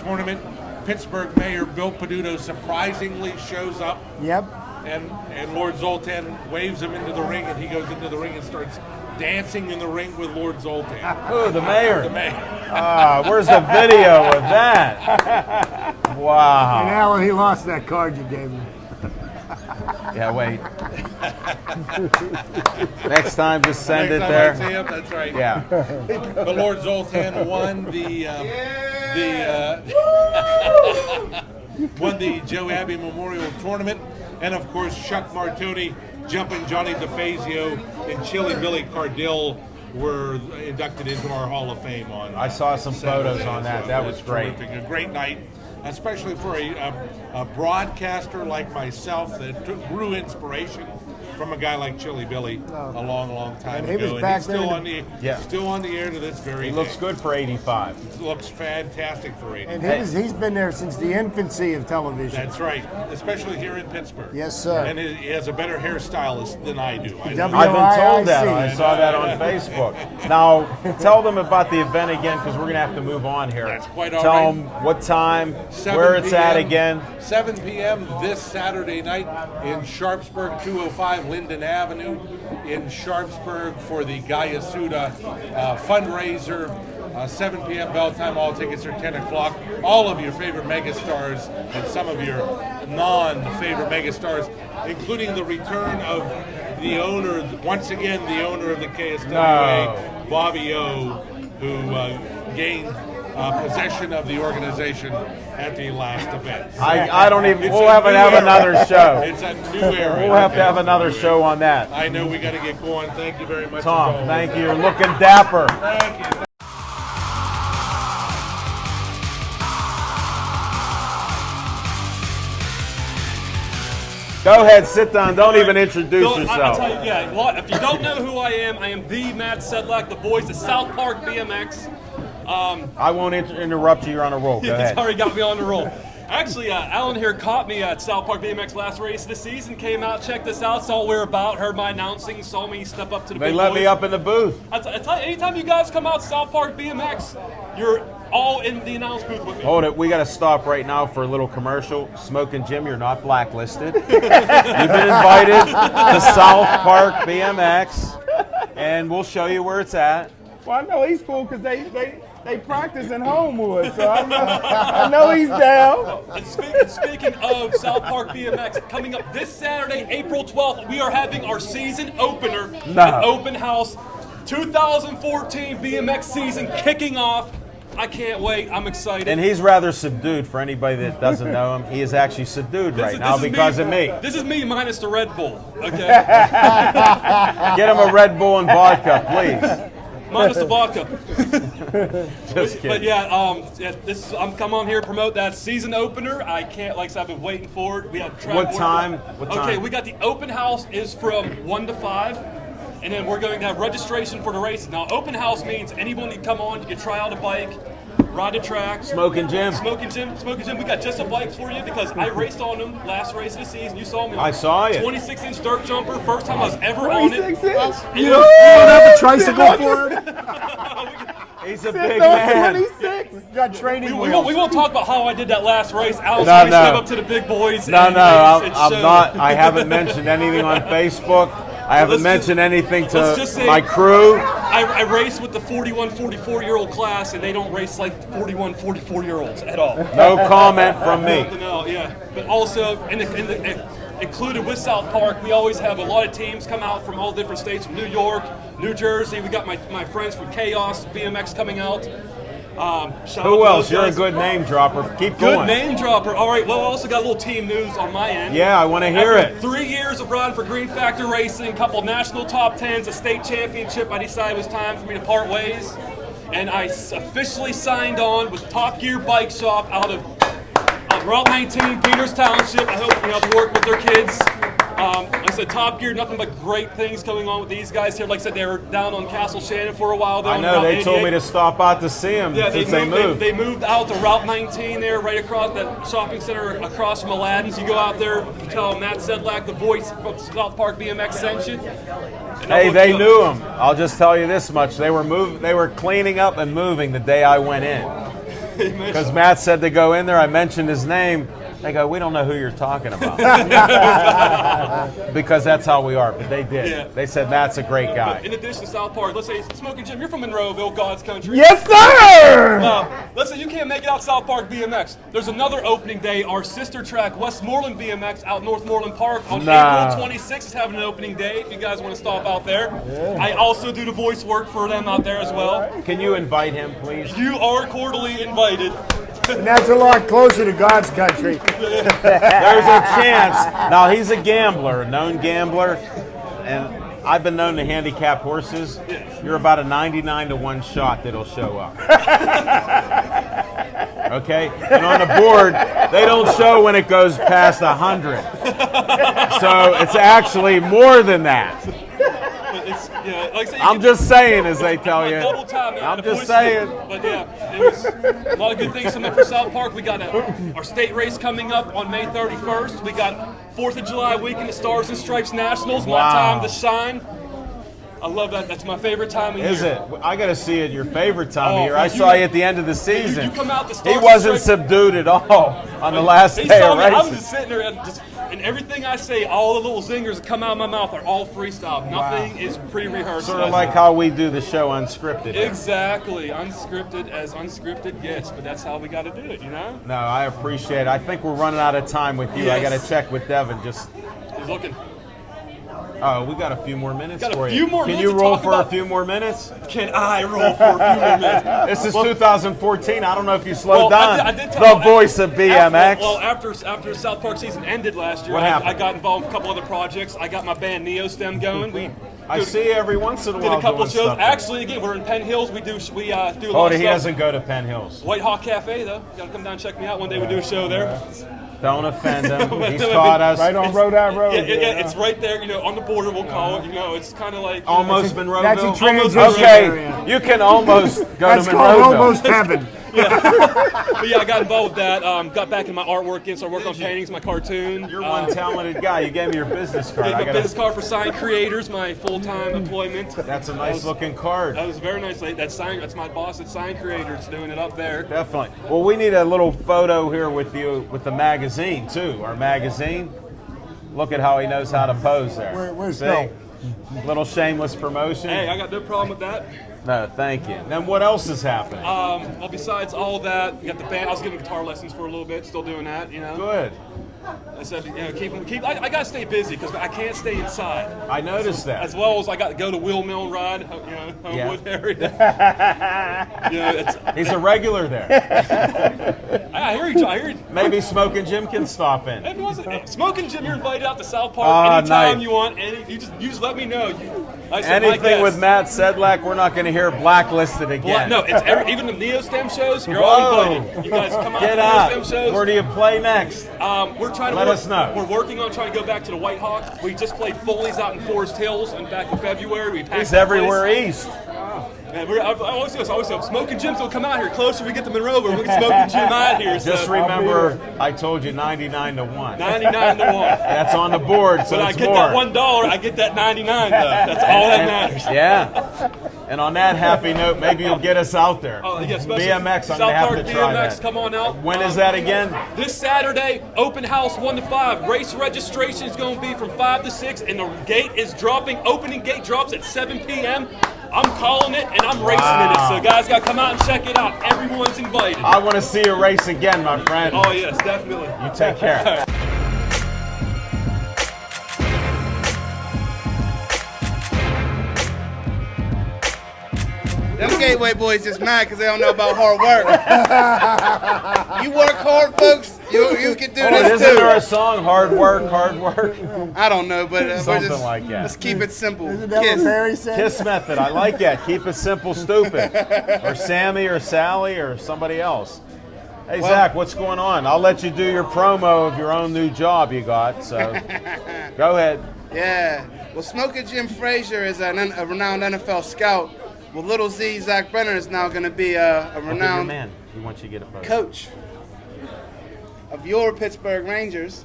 tournament, Pittsburgh Mayor Bill Peduto surprisingly shows up. Yep. And Lord Zoltan waves him into the ring, and he goes into the ring and starts dancing in the ring with Lord Zoltan. Oh, the mayor. The mayor. Where's the video of that? And Wow. Alan, he lost that card you gave him. Yeah, wait. Next time, just send Next it time there. I see him, that's right. Yeah. But Lord Zoltan won won the Joe Abbey Memorial Tournament, and of course Chuck Martoni, Jumpin' Johnny DeFazio, and Chili Billy Cardill were inducted into our Hall of Fame on. I saw some photos on that. That was great. Terrific. A great night, especially for a broadcaster like myself that grew inspiration from a guy like Chili Billy a long time And he ago. was back he's still then. still on the air to this very He day. looks good for 85. Looks fantastic for 80. And he's been there since the infancy of television. That's right, especially here in Pittsburgh. Yes, sir. And he has a better hairstylist than I do. I know. I've been told that. I WIIC. saw that on Facebook. Now, tell them about the event again, because we're going to have to move on here. That's quite all Tell right. them what time, 7 where it's at p.m. again. 7 p.m. this Saturday night in Sharpsburg, 205 Linden Avenue in Sharpsburg for the Guy Yasuda fundraiser. 7 p.m. bell time. All tickets are 10 o'clock. All of your favorite megastars and some of your non-favorite megastars, including the return of the owner, once again, the owner of the KSWA, Bobby O, who gained possession of the organization at the last event. I don't even. It's We'll a have to new have era. another show. It's a new era. We'll have to have another show on that. I know we got to get going. Thank you very much. Tom, as always. thank you. You're looking dapper. Thank you. Go ahead, sit down. Don't even introduce I'll yourself. tell you, yeah. Well, if you don't know who I am the Matt Sedlak, the voice of South Park BMX. I won't interrupt you. You're on a roll. Go It's ahead. already got me on the roll. Actually, Alan here caught me at South Park BMX last race of the season. Came out, checked us out, saw what we were about, heard my announcing, saw me step up to the They big let boys. me up in the booth. I tell you, anytime you guys come out to South Park BMX, you're all in the announce booth with me. Hold it. We got to stop right now for a little commercial. Smoking Jim, you're not blacklisted. You've been invited to South Park BMX, and we'll show you where it's at. Well, I know he's cool because they practice in Homewood, so I know he's down. And speaking of South Park BMX, coming up this Saturday, April 12th, we are having our season opener at Open House. 2014 BMX season kicking off. I can't wait. I'm excited. And he's rather subdued. For anybody that doesn't know him, he is actually subdued right now because of me. This is me minus the Red Bull, okay? Get him a Red Bull and vodka, please. Minus the vodka. Just kidding. But yeah, I'm come on here to promote that season opener. I can't, like I said, I've been waiting for it. We have What time? Okay, we got the open house is from 1 to 5. And then we're going to have registration for the races. Now, open house means anyone can come on. You can try out a bike, ride the track. Smoking Jim. Smoking Jim. We got just a bike for you because I raced on them last race of the season. You saw me. I saw you. 26-inch dirt jumper. First time I was ever on it. 26 inch? You don't have a tricycle for him? He's a Sitting big on man. 26. You got training We wheels. won't talk about how I did that last race. Alex No, always no. came up to the big boys. No, and no, it I'm showed. not. I haven't mentioned anything on Facebook. I haven't mentioned anything let's to just say- my crew. I race with the 41, 44-year-old class, and they don't race like 41, 44-year-olds at all. No comment from me. No, yeah. But also, included with South Park, we always have a lot of teams come out from all different states, from New York, New Jersey. We got my friends from Chaos BMX coming out. Who else? You're a good name dropper. Keep Good going. name dropper. All right. Well, I also got a little team news on my end. Yeah, I want to hear After it. 3 years of riding for Green Factor Racing, a couple national top tens, a state championship, I decided it was time for me to part ways. And I officially signed on with Top Gear Bike Shop out of Route 19, Peters Township. I hope to work with their kids. Like I said, Top Gear, nothing but great things going on with these guys here. Like I said, they were down on Castle Shannon for a while. I know, they told me to stop out to see them since they moved. They moved out to Route 19 there, right across that shopping center across from Aladdin's. You go out there, you tell Matt Sedlak, the voice from South Park BMX, sent you. Hey, they knew him. I'll just tell you this much: they were cleaning up and moving the day I went in. Because Matt said to go in there. I mentioned his name. They go, we don't know who you're talking about. Because that's how we are. But they did. Yeah. They said Matt's a great guy. In addition to South Park, let's say Smoking Jim, you're from Monroeville, God's country. Yes, sir! Let's say you can't make it out South Park BMX. There's another opening day. Our sister track, Westmoreland BMX, out Northmoreland Park on April 26th is having an opening day. If you guys want to stop out there, I also do the voice work for them out there as well. Can you invite him, please? You are cordially invited. And that's a lot closer to God's country. There's a chance. Now, he's a gambler, a known gambler, and I've been known to handicap horses. You're about a 99 to 1 shot that he'll show up. Okay? And on the board, they don't show when it goes past 100. So it's actually more than that. Like I said, I'm just saying, as they tell you. I'm just saying. But yeah, it was a lot of good things coming for South Park. We got our state race coming up on May 31st. We got 4th of July weekend, the Stars and Stripes Nationals. My time to shine. I love that. That's my favorite time of year. Is it? I got to see it. Your favorite time of year. I saw you at the end of the season. You come out the Stars. He wasn't subdued at all on the last day of racing. I'm just sitting there and everything I say, all the little zingers that come out of my mouth are all freestyle. Nothing is pre-rehearsed. Sort of like how we do the show unscripted. Exactly. Unscripted as unscripted gets, but that's how we got to do it, you know? No, I appreciate it. I think we're running out of time with you. Yes. I got to check with Devin. He's looking. Oh, we got a few more minutes Got a for few you. more Can minutes you to roll talk for about- a few more minutes? Can I roll for a few more minutes? This is 2014. I don't know if you slowed Well, down. I did tell the voice of BMX. After the South Park season ended last year, What happened? I got involved in a couple other projects. I got my band Neostem going. I see every once in a did while a couple doing shows. stuff. Actually, again, we're in Penn Hills. We do a lot Oh, of he stuff. doesn't go to Penn Hills. White Hawk Cafe though. Got to come down and check me out one day. We do a show there. Don't offend him. He's taught us. Right on Rhode Island Road. Yeah, it's right there. On the border. We'll call it. It's kind of like Almost Monroeville. That's a transition Okay, area. you can almost go That's to called Monroeville. almost heaven. But yeah, I got involved with that. Got back in my artwork again, so I worked on paintings, my cartoon. You're one talented guy. You gave me your business card. Yeah, I my gotta- business card for Sign Creators, my full-time employment. That's a nice looking card. That was very nice. That's my boss at Sign Creators doing it up there. Definitely. Well, we need a little photo here with you with the magazine too. Our magazine. Look at how he knows how to pose there. Where's See? Phil? Little shameless promotion. Hey, I got no problem with that. No, thank you. Then what else is happening? Well, besides all that, we got the band. I was giving guitar lessons for a little bit, still doing that. Good. I said, I gotta stay busy because I can't stay inside. I noticed that. As well as I got to go to Wheel Mill and ride, Homewood area. He's a regular there. I hear you. Maybe Smoking Jim can stop in. Smoking Jim, you're invited out to South Park anytime nice. you want. You just let me know. Anything with Matt Sedlak, we're not going to hear blacklisted again. No, it's even the Neostem shows. You're all invited. You guys come out Get to the out. Neostem shows. Where do you play next? We're trying to Let us know. We're working on trying to go back to the White Hawk. We just played Foley's out in Forest Hills, and back in February we packed He's that everywhere place. east. Man, I always say, Smoking Jim's will come out here. Closer we get to Monroe, we'll get Smoking Jim out here. Just remember, I told you 99 to 1. 99 to 1. That's on the board, so But I it's get more. that $1, I get that 99 though. That's all that matters. Yeah. And on that happy note, maybe you'll get us out there. Yes, BMX, I'm South going to have Park to try BMX, that. come on out. When is that again? This Saturday, open house 1 to 5. Race registration is going to be from 5 to 6, and the gate is dropping. Opening gate drops at 7 p.m. I'm calling it, and I'm racing in it. So guys got to come out and check it out. Everyone's invited. I want to see you race again, my friend. Oh, yes, definitely. You take care. Them Gateway boys just mad because they don't know about hard work. You work hard, folks. You can do this Isn't too. there a song, Hard Work, Hard Work? I don't know, but we're Something just, like that. let's keep it simple. Isn't that what Barry said? Kiss method. I like that. Keep it simple, stupid. Or Sammy or Sally or somebody else. Hey, Zach, what's going on? I'll let you do your promo of your own new job you got, so go ahead. Yeah. Well, Smoking Jim Frazier is a renowned NFL scout. Well, Little Z, Zach Brenner, is now going to be a renowned man. He wants you to get a photo. coach of your Pittsburgh Rangers.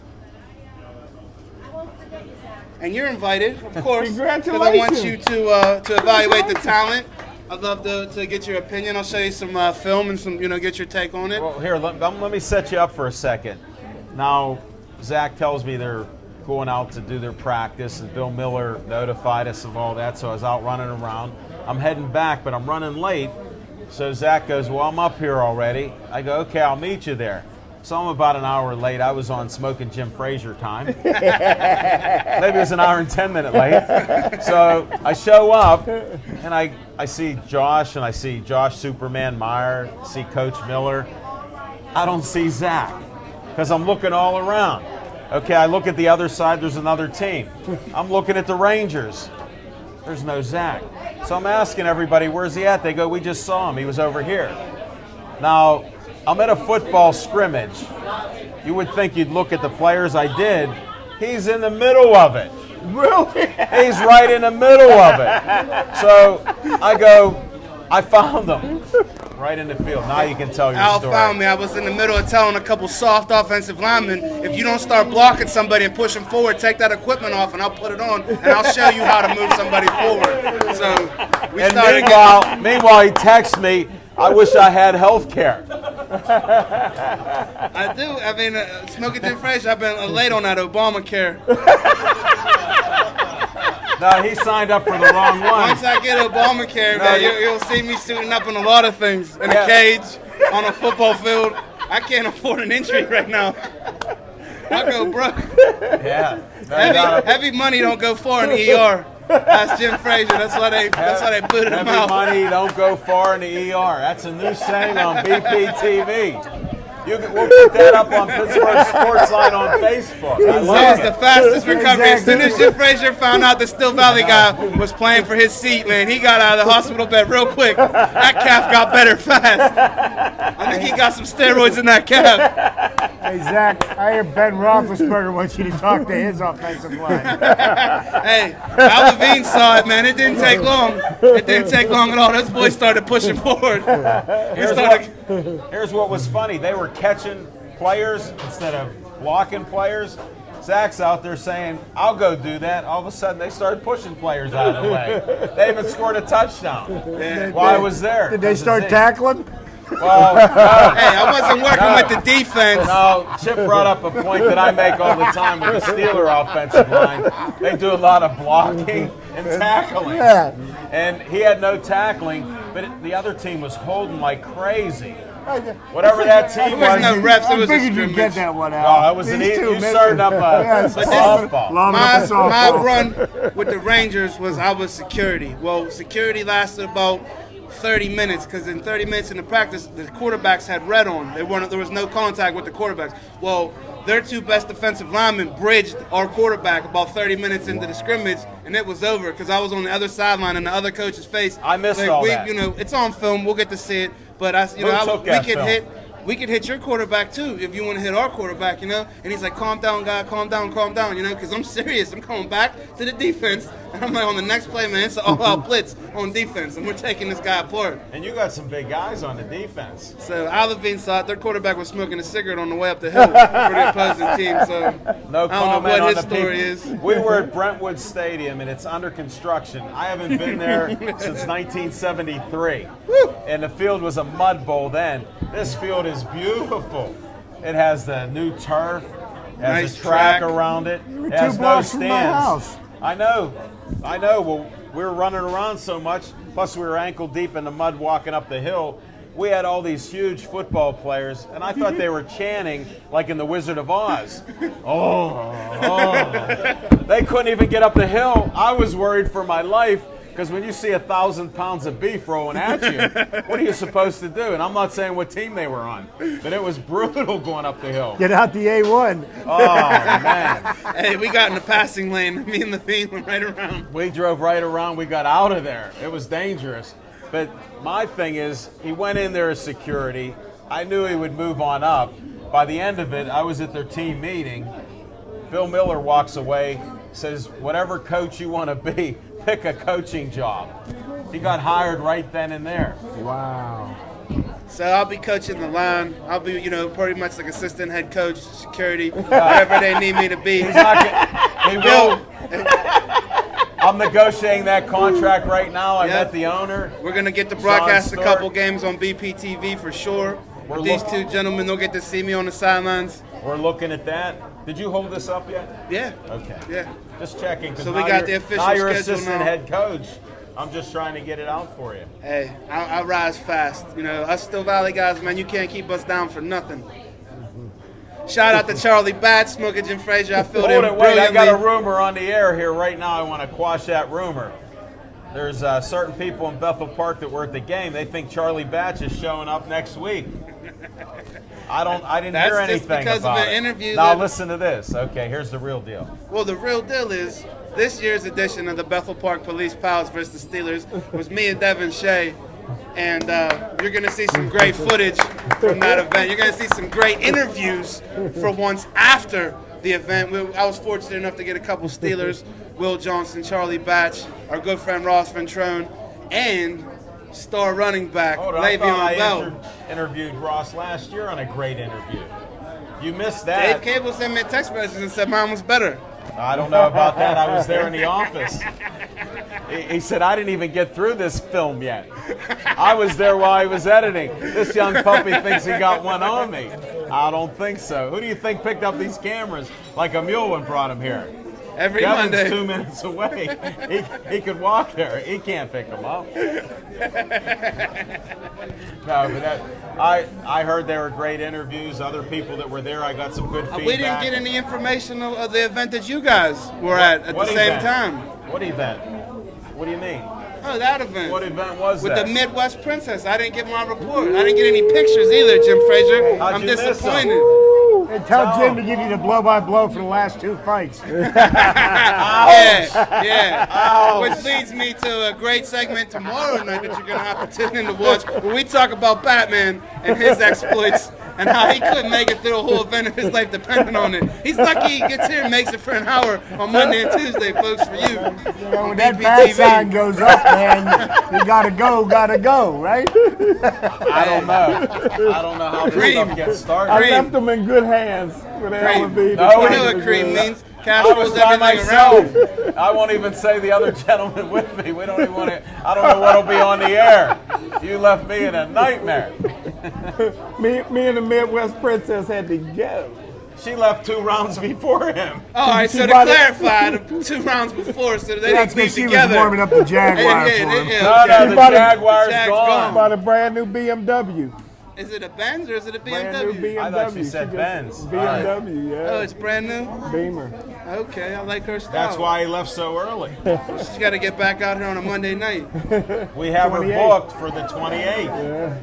And you're invited, of course. Congratulations. Because I want you to evaluate the talent. I'd love to get your opinion. I'll show you some film and some, get your take on it. Well, here, let me set you up for a second. Now, Zach tells me they're going out to do their practice, and Bill Miller notified us of all that, so I was out running around. I'm heading back, but I'm running late. So Zach goes, well, I'm up here already. I go, okay, I'll meet you there. So I'm about an hour late. I was on Smoking Jim Frazier time. Maybe it was an hour and 10 minutes late. So I show up, and I see Josh, and I see Josh Superman Meyer, see Coach Miller. I don't see Zach because I'm looking all around. Okay, I look at the other side, there's another team. I'm looking at the Rangers. There's no Zach. So I'm asking everybody, where's he at? They go, we just saw him. He was over here. Now, I'm at a football scrimmage. You would think you'd look at the players. I did. He's in the middle of it. Really? He's right in the middle of it. So I go, I found him. Right in the field. Now you can tell your Al story. found me. I was in the middle of telling a couple soft offensive linemen, if you don't start blocking somebody and push them forward, take that equipment off and I'll put it on and I'll show you how to move somebody forward. So we And started meanwhile, he texts me, I wish I had health care. I do. I mean, Smoking Jim Frazier, I've been late on that Obamacare. No, he signed up for the wrong one. Once I get Obamacare, man, you'll see me suiting up in a lot of things. In a cage, on a football field. I can't afford an injury right now. I go broke. Yeah. Heavy money don't go far in the ER. That's Jim Frazier. That's why they booted him out. Heavy money don't go far in the ER. That's a new saying on BPTV. We'll put that up on Pittsburgh Sports Line on Facebook. I love It's the fastest recovery. As soon as Jim Frazier found out the Still Valley guy was playing for his seat, man, he got out of the hospital bed real quick. That calf got better fast. I think he got some steroids in that calf. Hey, Zach, I hear Ben Roethlisberger wants you to talk to his offensive line. Hey, Al Levine saw it, man. It didn't take long. It didn't take long at all. Those boys started pushing forward. Here's what was funny. They were catching players instead of blocking players. Zach's out there saying, I'll go do that. All of a sudden, they started pushing players out of the way. They even scored a touchdown while I was there. Did they start tackling? Well, hey, I wasn't working with the defense. No, Chip brought up a point that I make all the time with the Steeler offensive line. They do a lot of blocking and tackling. Yeah. And he had no tackling, but the other team was holding like crazy. Whatever that team was. No refs, it I was a figured you'd get scrimmage. that one out. Oh, that was an easy. You started up a softball. My run with the Rangers was I was security. Well, security lasted about 30 minutes because in 30 minutes in the practice, the quarterbacks had red on. There was no contact with the quarterbacks. Well, their two best defensive linemen bridged our quarterback about 30 minutes into the scrimmage, and it was over because I was on the other sideline in the other coach's face. I missed all that. It's on film. We'll get to see it. But we could hit your quarterback too if you want to hit our quarterback, And he's like, calm down, guy, calm down, because I'm serious. I'm coming back to the defense And I'm like, on the next play, man, it's an all-out blitz on defense, and we're taking this guy apart. And you got some big guys on the defense. So Al Levine saw it. Their quarterback was smoking a cigarette on the way up the hill for the opposing team. So No I don't know comment what on his the story people. is. We were at Brentwood Stadium, and it's under construction. I haven't been there since 1973. And the field was a mud bowl then. This field is beautiful. It has the new turf. It has Nice a track track. around it. You're It has 2 no blocks from my stands. house. I know. Well, we were running around so much, plus we were ankle deep in the mud walking up the hill. We had all these huge football players, and I thought they were chanting like in The Wizard of Oz. Oh. They couldn't even get up the hill. I was worried for my life, because when you see 1,000 pounds of beef rolling at you, what are you supposed to do? And I'm not saying what team they were on, but it was brutal going up the hill. Get out the A1. Oh, man. Hey, we got in the passing lane. Me and Levine went right around. We drove right around. We got out of there. It was dangerous. But my thing is, he went in there as security. I knew he would move on up. By the end of it, I was at their team meeting. Phil Miller walks away, says, whatever coach you want to be, pick a coaching job. He got hired right then and there. Wow. So I'll be coaching the line. I'll be, pretty much like assistant head coach, security, whatever they need me to be. He's not he will. I'm negotiating that contract right now. I met the owner. We're going to get to broadcast a Sean couple Stewart. games on BPTV for sure. We're These look- two gentlemen, they'll get to see me on the sidelines. We're looking at that. Did you hold this up yet? Yeah. Okay. Yeah. Just checking. 'cause So we now got you're- the official Now you're schedule assistant now. head coach. I'm just trying to get it out for you. Hey, I rise fast. Us Still Valley guys, man, you can't keep us down for nothing. Shout out to Charlie Batch, Smoker Jim Frazier. I filled in Hold it, wait. I got a brilliantly. rumor on the air here right now. I want to quash that rumor. There's certain people in Bethel Park that were at the game. They think Charlie Batch is showing up next week. I didn't That's hear just anything because about of an it. interview Now that- listen to this. Okay, here's the real deal. Well, the real deal is this year's edition of the Bethel Park Police Pals versus the Steelers was me and Devin Shea. And you're going to see some great footage from that event. You're going to see some great interviews for once after the event. I was fortunate enough to get a couple Steelers, Will Johnson, Charlie Batch, our good friend Ross Ventrone, and star running back Hold on, I Le'Veon thought I Bell. interviewed Ross last year on a great interview. You missed Dave that. Cable sent me a text message and said mine was better. I don't know about that. I was there in the office. He said, I didn't even get through this film yet. I was there while he was editing. This young puppy thinks he got one on me. I don't think so. Who do you think picked up these cameras like a mule and brought them here? Every Kevin's Monday. 2 minutes away. He could walk there. He can't pick them up. No, but I heard they were great interviews. Other people that were there, I got some good feedback. We didn't get any information of the event that you guys were at the What same event? time. What event? What do you mean? Oh, that event. What event was With that? the Midwest Princess. I didn't get my report. I didn't get any pictures either, Jim Frazier. How'd I'm you miss 'em? disappointed. And tell Jim to give you the blow-by-blow for the last 2 fights. Yeah. Which leads me to a great segment tomorrow night that you're going to have to tune in to watch, where we talk about Batman and his exploits and how he couldn't make it through a whole event of his life depending on it. He's lucky he gets here and makes it for an hour on Monday and Tuesday, folks, for you. When that bat sign goes up, man, you gotta go, right? I don't know. I don't know how this Cream. stuff gets started. I left them in good hands with Cream. Levine. No, You know what cream means. Cash I was rolls by everything myself. around. I won't even say the other gentleman with me. We don't even want to. I don't know what'll be on the air. You left me in a nightmare. Me and the Midwest Princess had to go. She left 2 rounds before him. All right, so to clarify, the 2 rounds before, so they That's didn't be because she was together. warming up the Jaguar Yeah, for him. No, the bought a- Jaguar's Jag's gone. Bought a brand new BMW. Is it a Benz or is it a Brand new BMW? BMW. I thought she said just- Benz. BMW, yeah. Oh, it's brand new? Beamer. Okay, I like her style. That's why he left so early. She's got to get back out here on a Monday night. We have her 28. booked for the 28th.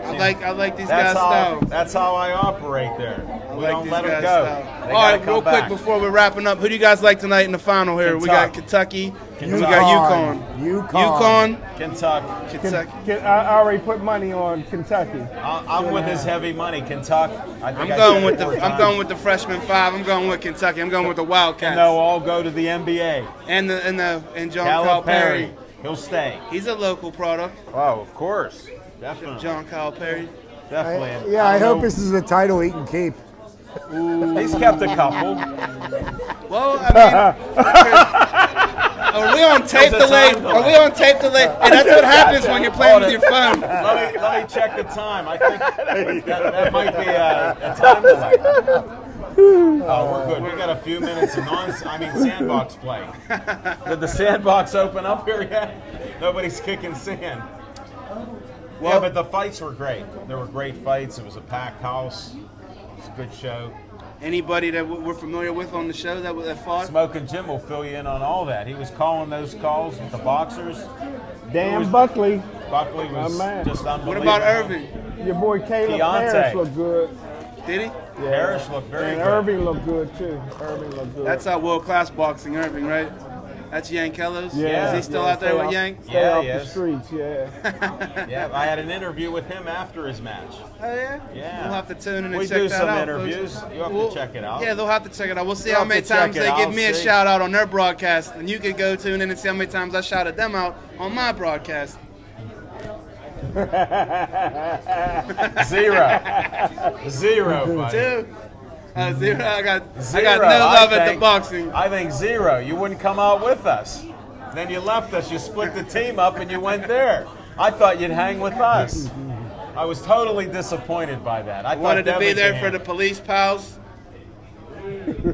I like these That's guys' how, style. That's how I operate there. We like don't these let them guys' go. style. They All right, gotta come real quick back. before we're wrapping up, who do you guys like tonight in the final here? We got Kentucky. We got UConn. Kentucky. I already put money on Kentucky. I'm with his heavy money, Kentucky. I'm going with the freshman 5. I'm going with Kentucky. I'm going with the Wildcats. And they'll all go to the NBA. And John Calipari. He'll stay. He's a local product. Oh, of course. Definitely. John Calipari. Definitely. I hope this is a title he can keep. He's kept a couple. Well, I mean, are we on tape delay? Are we on tape delay? And that's what happens when you're playing with your phone. Let me check the time. I think that might be a time delay. Oh, we're good. We got a few minutes of sandbox play. Did the sandbox open up here yet? Nobody's kicking sand. Well, yeah, but the fights were great. There were great fights. It was a packed house. It was a good show. Anybody that we're familiar with on the show that fought? Smoking Jim will fill you in on all that. He was calling those calls with the boxers. Dan Buckley. Buckley was just unbelievable. What about Irving? Your boy Caleb Harris looked good. Did he? Yeah. Harris looked very good. Irving looked good too. That's our world-class boxing, Irving, right? That's Yank Kellos? Yeah. Is he still out there with Yank? Stay off the streets, Yeah, I had an interview with him after his match. Oh, yeah? Yeah. We'll have to tune in and we check that out. We do some interviews. You'll have to check it out. Yeah, they'll have to check it out. We'll see how many times they give me a shout-out on their broadcast, and you can go tune in and see how many times I shouted them out on my broadcast. Zero, buddy. 2. 0. I got no love at the boxing. I think 0. You wouldn't come out with us. Then you left us. You split the team up and you went there. I thought you'd hang with us. I was totally disappointed by that. I wanted to be there for the police pals.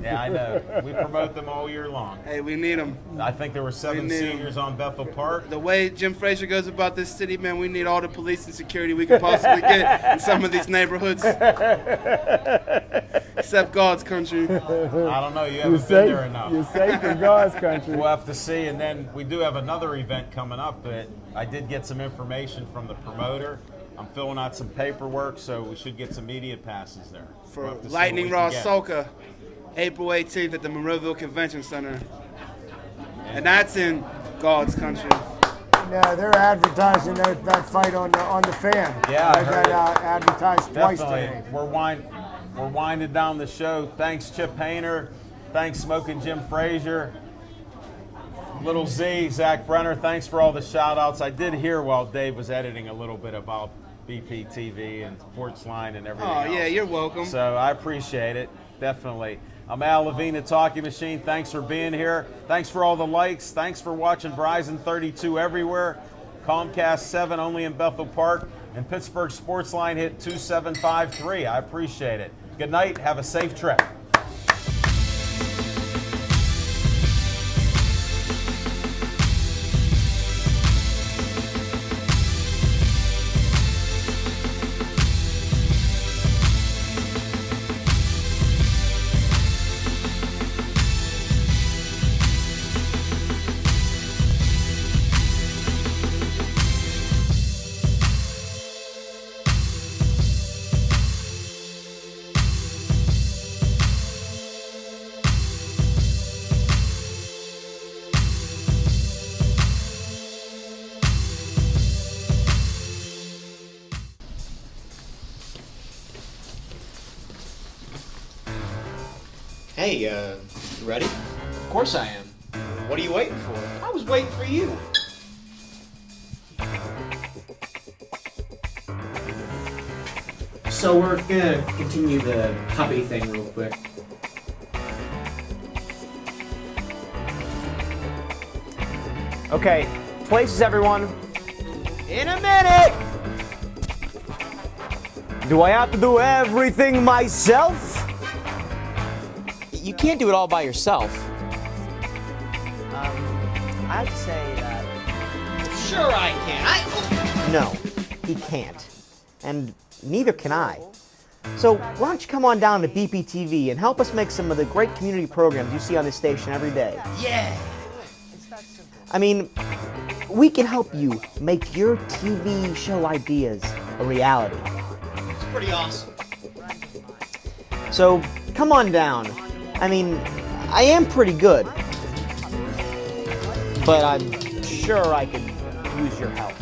Yeah, I know. We promote them all year long. Hey, we need them. I think there were 7 seniors on Bethel Park. The way Jim Frazier goes about this city, man, we need all the police and security we can possibly get in some of these neighborhoods. Except God's country. I don't know. You haven't been there enough. You're safe in God's country. We'll have to see. And then we do have another event coming up that I did get some information from the promoter. I'm filling out some paperwork, so we should get some media passes there. For Lightning Rod Soca, April 18th at the Monroeville Convention Center. And that's in God's country. No, they're advertising that fight on the fan. Yeah, I heard got advertised twice today. We're winding down the show. Thanks, Chip Hayner. Thanks, Smoking Jim Frazier. Little Z, Zach Brenner. Thanks for all the shout-outs. I did hear while Dave was editing a little bit about BPTV and Sportsline and everything else. Yeah, you're welcome. So I appreciate it, definitely. I'm Al Levine, the Talking Machine. Thanks for being here. Thanks for all the likes. Thanks for watching Verizon 32 everywhere. Comcast 7 only in Bethel Park. And Pittsburgh Sportsline hit 2753. I appreciate it. Good night. Have a safe trip. Hey, ready? Of course I am. What are you waiting for? I was waiting for you. So we're gonna continue the hobby thing real quick. Okay, places everyone. In a minute! Do I have to do everything myself? You can't do it all by yourself. I'd say that... Sure I can. No, he can't. And neither can I. So why don't you come on down to BPTV and help us make some of the great community programs you see on this station every day. Yeah! I mean, we can help you make your TV show ideas a reality. It's pretty awesome. So come on down. I mean, I am pretty good, but I'm sure I could use your help.